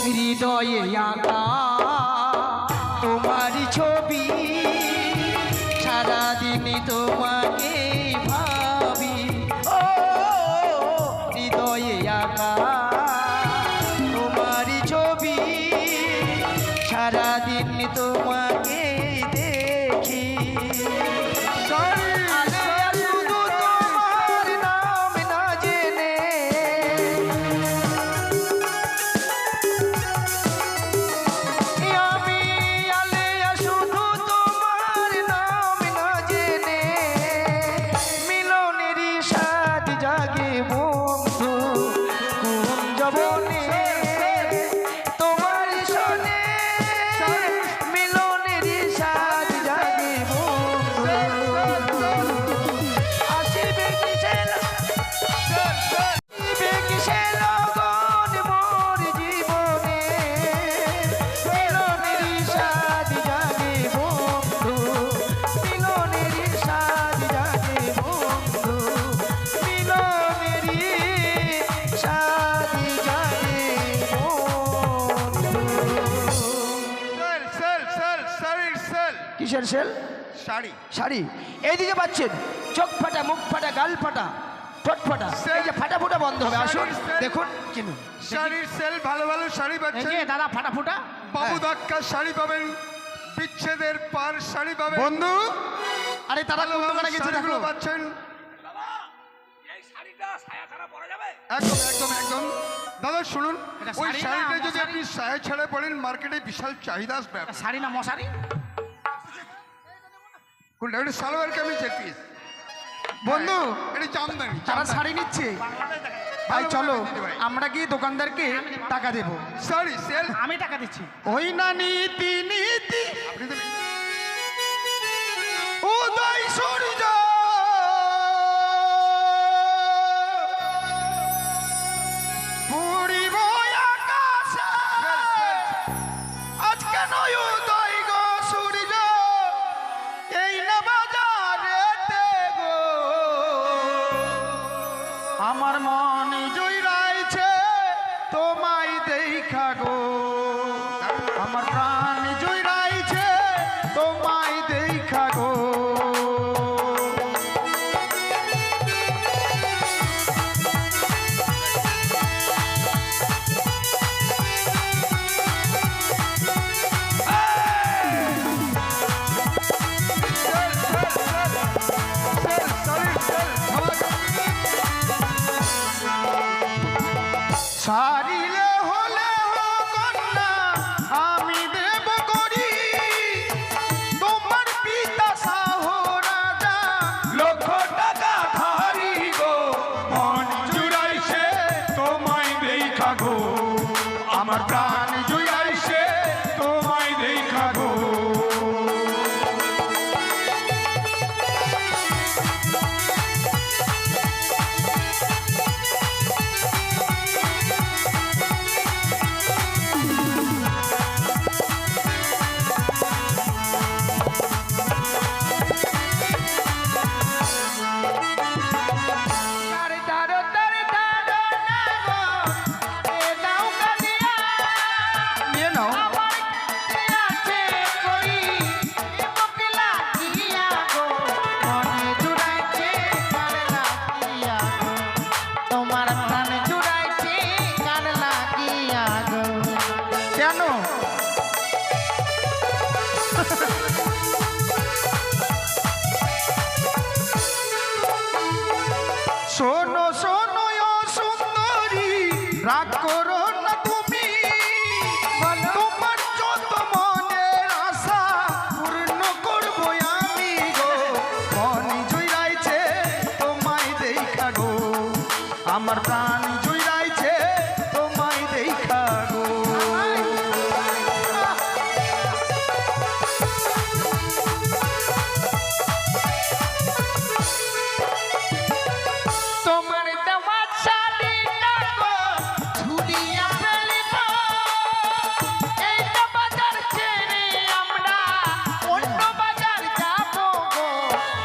হৃদয়ে আঁকা তোমার ছবি, সারাদিন তোমাকে ভাবি। ও হৃদয়ে আঁকা তোমার ছবি, সারাদিন তোমাকে দেখি। আলে শুধু তোমার নাম না জেনে, আমি আলেয়া শুধু তোমার নাম না জেনে, মিলনেরই স্বাদ জাগে বন্ধু কুঞ্জবনে, তোমার সনে মিলনেরই স্বাদ জাগে বন্ধু। আসিবে কিসের আসিবে কিসের লগন মোর জীবনে, মিলনেরই স্বাদ জাগে বন্ধু, মিলনেরই স্বাদ জাগে বন্ধু, মিলনেরই স্বাদ জাগে বন্ধু। Sale sale sale sale sale কিসের সেল? শাড়ি শাড়ি এইদিকে পাচ্ছেন চোখ ফাটা, মুখ ফাটা, গাল ফাটা, ঠোঁট ফাটা, এই যে ফাটা ফুটা বন্ধ হবে। আসুন শাড়ির সেল। দেখুন কিনুন। শাড়ির সেল, ভালো ভালো শাড়ি এই পাচ্ছেন। যে দাদা ফাটা ফুটা বাবু ধাক্কা শাড়ি পাবেন, বিচ্ছেদের পার শাড়ি পাবেন, বন্ধু, আরে তারা ভালো কোন ভালো দোকানে গেছে দেখো। শাড়িগুলো পাচ্ছেন। এই শাড়িটা সায়া ছাড়া পরা যাবে? একদম একদম একদম। দাদা শুনুন, এটা ওই শাড়ি না, শাড়িটা যদি মশারি? আপনি সায়া ছেড়ে পড়েন, মার্কেটে বিশাল চাহিদা আসবে আপনার। শাড়ি না মশারি? কোনটা? এটা সালোয়ার কামিজের পিস বন্ধু, এটা জামদানি। তারা শাড়ি নিচ্ছে। ভাই চলো আমরা গিয়ে দোকানদারকে টাকা দেবো। শাড়ি সেল আমি টাকা দিচ্ছি। ওই না নীতি নীতি আপনি দেবেন। উদয় সূর্য পুরিব আকাশে, আজকে নয় উদয় গো সূর্য, এই না বাজারেতে গো, আমার মন জুইরাইছে তোমায় দেখা গো, আমার প্রাণ জুইরাইছে তোমায় দেখা গো। সারিলে হলে হো কন্যা আমি দেব করি, তোমার পিতা শাহ রাজা লক্ষ টাকা ধারি গো, মন জুড়াইছে তোমায় দেখা গো, আমার প্রাণ জুড়াইছে তোমায় দেখা গো। তারে তারো তারে তারো না গো, এ দাও কাঁদিয়া, নিয়ে নাও। আমার কাছে আছে করি, এ বুকে লাগিয়া গো, মনে জুড়াইছে কার লাগিয়া গো, তোমার প্রাণ জুড়াইছে কার লাগিয়া গো। কেন? শোনো শোনো ও সুন্দরী, রাগ করো না তুমি, তোমার যত মনের আশা পূর্ণ করবো আমি গো, মন জুইরাইছে তোমায় দেখা গো, আমার প্রাণ জুইরাইছে তোমায় দেখা গো। তোমার দেওয়া শাড়িটা গো ঝুলিয়া ফেলিব, এইটা বাজার ছেড়ে আমরা অন্য বাজার যাব গো,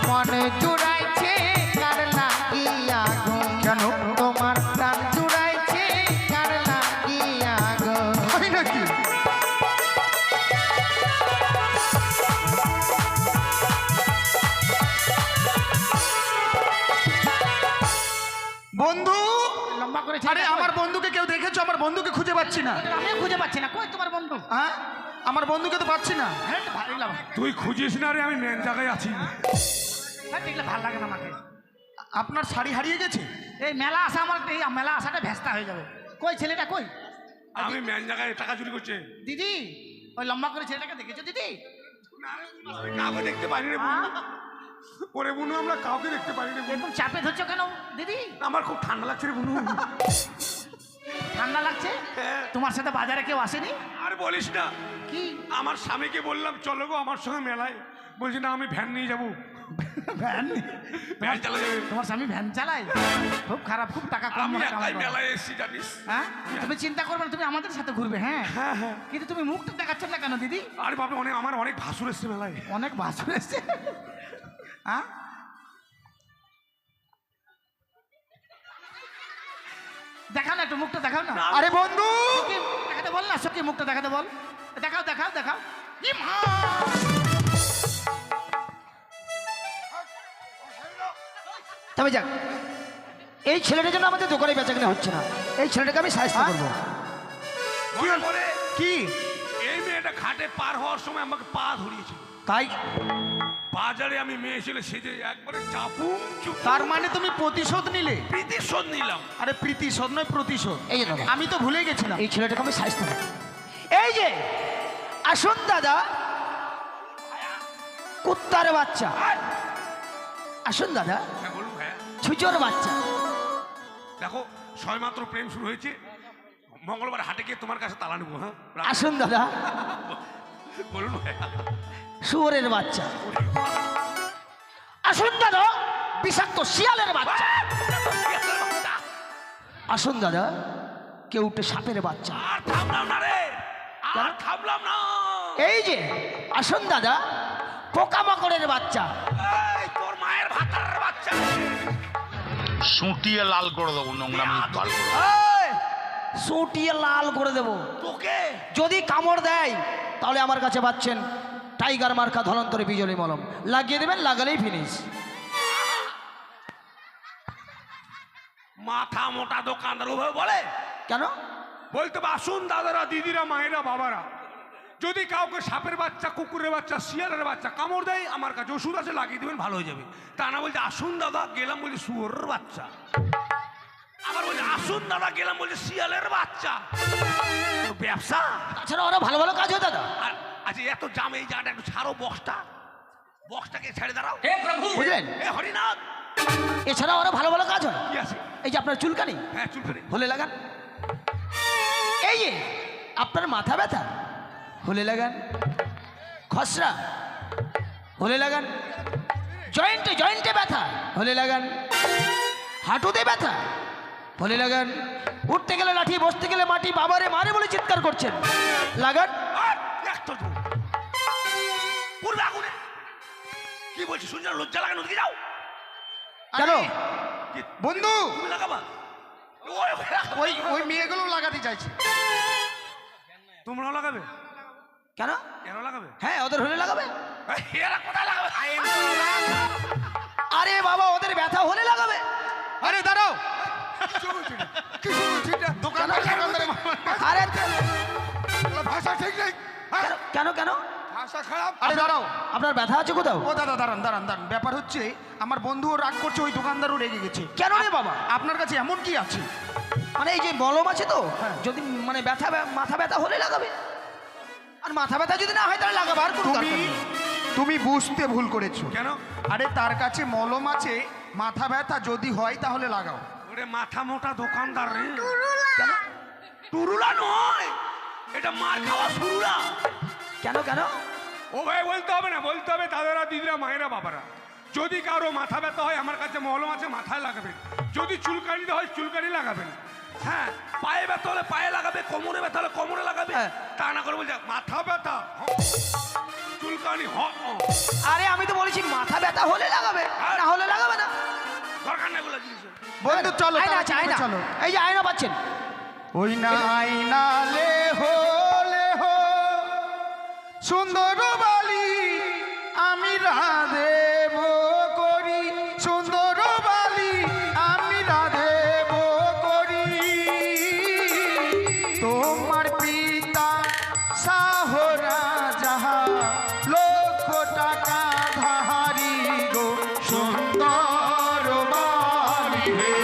মনে জুড়াইছে কার লাগিয়া গো, কেন? তোমার প্রাণ জুড়াইছে কার লাগিয়া গো। হয় নাকি? বন্ধু, লম্বা করে আরে আমার বন্ধুকে কেউ দেখেছো? আমার বন্ধুকে খুঁজে পাচ্ছি না। আমিও খুঁজে পাচ্ছি না, কই তোমার বন্ধু? হ্যাঁ, আমার বন্ধুকে তো পাচ্ছি না। হ্যাঁ ভালো লাগে, তুই খুঁজিস না রে, আমি মেন জায়গায় আছি। হ্যাঁ দেখলে ভালো লাগে না আমাকে। আপনার শাড়ি হারিয়ে গেছে? এই মেলা আসা আমার, এই মেলা আসাটা ভেস্তা হয়ে যাবে। কই ছেলেটা কই? আমি মেন জায়গায় টাকা চুরি করছে। দিদি, ওই লম্বা করে ছেলেটাকে দেখেছো দিদি? কাউকে দেখতে পারি রে বুনু। ওরে বুনু, আমরা কাউকে দেখতে পারি রে বুনু। এরকম চাপে ধরছো কেন দিদি? আমার খুব ঠান্ডা লাগছে রে বুনু। ঠান্ডা লাগছে? তোমার সাথে বাজারে কেউ আসেনি? আর বলিস না, কি আমার স্বামীকে বললাম চলো গো আমার সঙ্গে মেলায়, বলছি না আমি ভ্যান নিয়ে যাবো। ভ্যান? ভ্যান চালা যাবে। তোমার স্বামী ভ্যান চালায়? খুব খারাপ, খুব টাকা কম আমি মনে একাই কামাই করে। মেলায় এসেছি জানিস। হ্যাঁ তুমি চিন্তা করবে না, তুমি আমাদের সাথে ঘুরবে। হ্যাঁ কিন্তু তুমি মুখটা দেখাচ্ছ না কেন দিদি? আরে বাবা, আমার অনেক ভাসুর এসছে মেলায়। অনেক বাসুর এসছে। হ্যাঁ দেখাও না, একটু মুখটা দেখাও না। আরে বন্ধু, সখী, দেখাতে বল না, সখী মুখটা দেখাতে বল। দেখাও দেখাও দেখাও। ই মা! তবে যাক, এই ছেলেটার জন্য আমাদের দোকানে বেচাকেনা হচ্ছে না। এই ছেলেটাকে আমি সাহায্য করবো। মনে পড়ে কি এই মেয়েটা ঘাটে পার হওয়ার সময় আমাকে পা ধরিয়েছিল। তাই? বাজারে আমি মেয়ে ছেলে সেজে একবারে চাপুম চুপ তার মানে তুমি প্রতিশোধ নিলে? প্রতিশোধ নিলাম। আরে প্রতিশোধ নয়, প্রতিশোধ। এই যে দাদা, আমি তো ভুলে গেছিলাম। এই ছেলেটাকে আমি সাহায্য করবো। এই যে আসুন দাদা, কুত্তার বাচ্চা, আসুন দাদা, হ্যাঁ বলুন ভাইয়া। ছুচোর বাচ্চা, দেখো সবেমাত্র প্রেম শুরু হয়েছে, মঙ্গলবার হাটে গিয়ে তোমার কাছে তালা নেবো। হ্যাঁ আসুন দাদা, বলুন ভাইয়া। শুয়োরের বাচ্চা, আসুন দাদা, বিষাক্ত শিয়ালের বাচ্চা, আসুন দাদা, কেউটে সাপের বাচ্চা, আর থামলাম না রে, আর থামলাম না। এই যে আসুন দাদা, পোকামাকড়ের বাচ্চা, এই তোর মায়ের ভাতার বাচ্চা। সুটিয়ে লাল করে দেবো, নোংরামি লাল করে দেবো। এই, সুটিয়ে লাল করে দেব। তোকে যদি কামড় দেয় তাহলে আমার কাছে পাচ্ছেন টাইগার মার্কা ধলন্তরে বিজলি মলম, লাগিয়ে দেবেন, লাগালেই ফিনিশ। মাথা মোটা দোকানদার ওভাবে বলে কেন? বলতে হবে, আসুন দাদারা, দিদিরা, মায়েরা, বাবারা, যদি কাউকে সাপের বাচ্চা, কুকুরের বাচ্চা, শিয়ালের বাচ্চা কামড় দেয়, আমার কাছে ওষুধ আছে, লাগিয়ে দেবেন, ভালো হয়ে যাবে। তা না বলছে আসুন দাদা, গেলাম বলছে শুয়োরের বাচ্চা। আবার বলছে আসুন দাদা, গেলাম বলছে শিয়ালের বাচ্চা। তোর ব্যবসা। তাছাড়া ওরা ভালো ভালো কাজ হয় দাদা, আর আচ্ছা এত জাম, এই জায়গাটা একটু ছাড়ো, বক্সটাকে ছেড়ে দাঁড়াও। বুঝলেন? এ হরিনাথ, এছাড়া ওরা ভালো ভালো কাজ হয়। কি আছে? এই যে আপনার চুলকানি, হ্যাঁ চুল করে হলে লাগান। এই যে আপনার মাথা ব্যথা, হলে লাগান। খসড়া, হলে লাগান। জয়েন্টে জয়েন্টে ব্যথা, হলে লাগান। হাঁটুতে ব্যথা, হলে লাগান। উঠতে গেলে লাঠি, বসতে গেলে মাটি, বাবারে মারে বলে চিৎকার করছেন, লাগান। আর একটা তো পূর্বে আগুনে কি বলছি শুনছো? লজ্জা লাগানো দিকে যাও। কেন? বন্ধু, তুমি লাগাবা? ওই ওই মেয়েগুলো লাগাতে চাইছে। তোমরাও লাগাবে? কেন? কেন লাগাবে? হ্যাঁ, ওদের হলে লাগাবে। এরা কোথায় লাগাবে? আরে বাবা, ওদের ব্যথা হলে লাগাবে। আরে দাঁড়াও, আরে ভাষা ঠিক নেই, কেন কেন? ভাষা খারাপ। আরে দাঁড়াও। আপনার ব্যথা আছে কোথাও? ও দাদা দাঁড়ান দাঁড়ান দাঁড়ান, ব্যাপার হচ্ছে আমার বন্ধুও রাগ করছে, ওই দোকানদারও রেগে গেছে। কেন রে বাবা? আপনার কাছে এমন কি আছে? মানে এই যে মলম আছে তো, হ্যাঁ। যদি মানে মাথা ব্যথা হলে লাগাবে, আর মাথা ব্যথা যদি না হয় তাহলে লাগাবে। আর কোনো দরকার নেই। তুমি বুঝতে ভুল করেছো। কেন? আরে তার কাছে মলম আছে, মাথা ব্যথা যদি হয় তাহলে লাগাও। ওরে মাথা মোটা দোকানদার রে। কেন? টুরুলা নয়, এটা মার খাওয়া শুরুলা। কেন কেন? ও ভাই বলতে হবে না, বলতে হবে দাদারা, দিদিরা, মায়েরা, বাবারা, যদি কারো মাথা ব্যথা হয় আমার কাছে মলম আছে, মাথায় লাগাবেন। যদি চুলকানিতে হয় চুলকানি লাগাবেন। হ্যাঁ, পায়ে ব্যথা হলে পায়ে লাগাবে, কোমরে ব্যথা হলে কোমরে লাগাবে। হ্যাঁ। তা না করে বলছে মাথা ব্যথা, চুলকানি আরে আমি তো বলেছি মাথা ব্যথা হলে লাগাবে, না হলে লাগাবে না। দরকার নেই বলে জিনিস। বন্ধু চলো, আয়না আছে, তাড়াতাড়ি আয়না। চলো। এই যে আয়না পাচ্ছেন, ওই না আয়না লে হো সুন্দর বালি আমি রাধেব করি, সুন্দর বালি আমি রাধেব করি। তোমার পিতা সাহরা যাহা লক্ষ টাকা ধারি গো, সুন্দর বালি হে।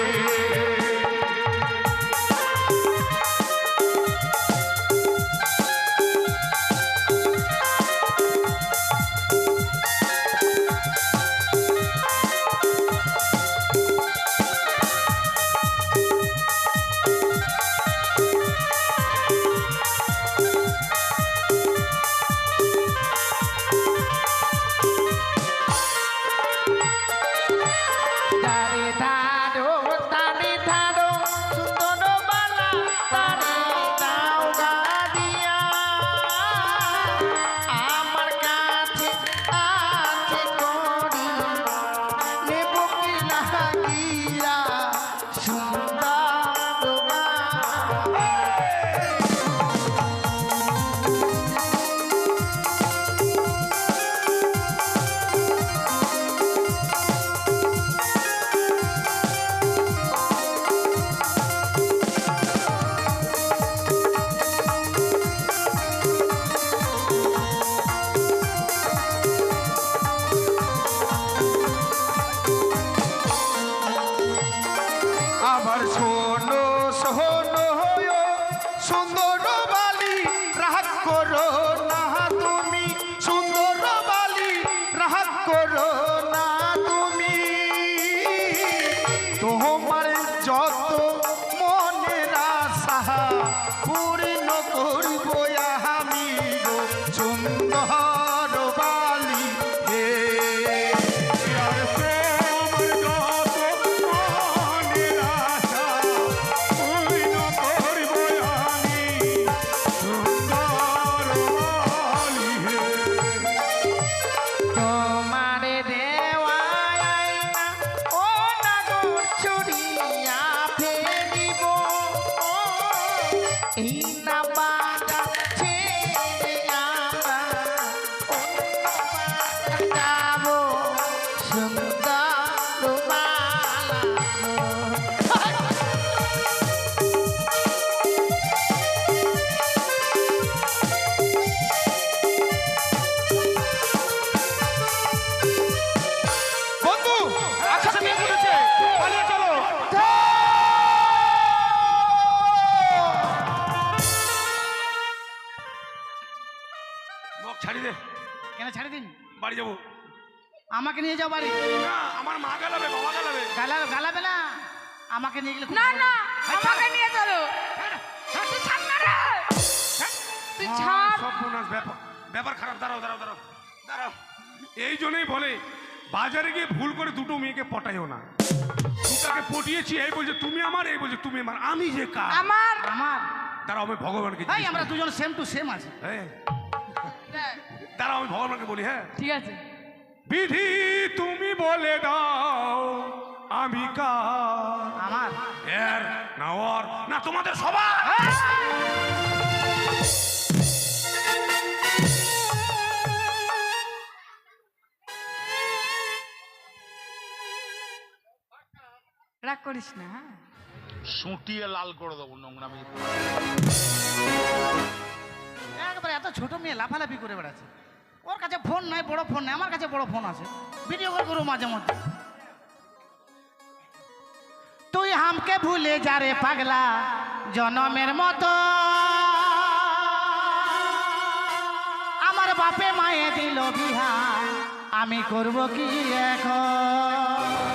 বাড়ি যাবো। আমাকে নিয়ে যাও বাড়ি। না, আমার মা গালাবে, বাবা গালাবে। গালাবে না, আমাকে নিয়ে গেলে খুব না ভালো না হবে। আমাকে নিয়ে চলো তুই ছাড় না রে তুই ছাড় সব বোনাস ব্যাপার খারাপ। দাঁড়াও দাঁড়াও দাঁড়াও দাঁড়াও। এই জন্যই বলে বাজারে গিয়ে ভুল করে দুটো মেয়েকে পটাইও না। দুটাকে পটিয়েছি, এই বলছে তুমি আমার, এই বলছে তুমি আমার, আমি যে কার। আমার আমার দাঁড়াও আমি ভগবানকে ভাই আমরা দুজন সেম টু সেম আছি। হ্যাঁ, দাঁড়াও আমি ভগবানকে বলি। হ্যাঁ, ঠিক আছে বিধি তুমি বলে দাও আমি কার। আমার এর না ওর না তোমাদের সবার। রাগ করিস না হ্যাঁ সুটিয়ে লাল করে দেবো নোংরামি। একবার এত ছোট মেয়ে লাফালাফি করে বেড়াচ্ছে। ওর কাছে ফোন নাই, বড় ফোন নাই, আমার কাছে বড় ফোন আছে, ভিডিও কল করবো মাঝে মধ্যে। তুই হামকে ভুলে যা রে পাগলা জনমের মতো, আমার বাপে মায়ে দিল বিহা, আমি করব কি এখন।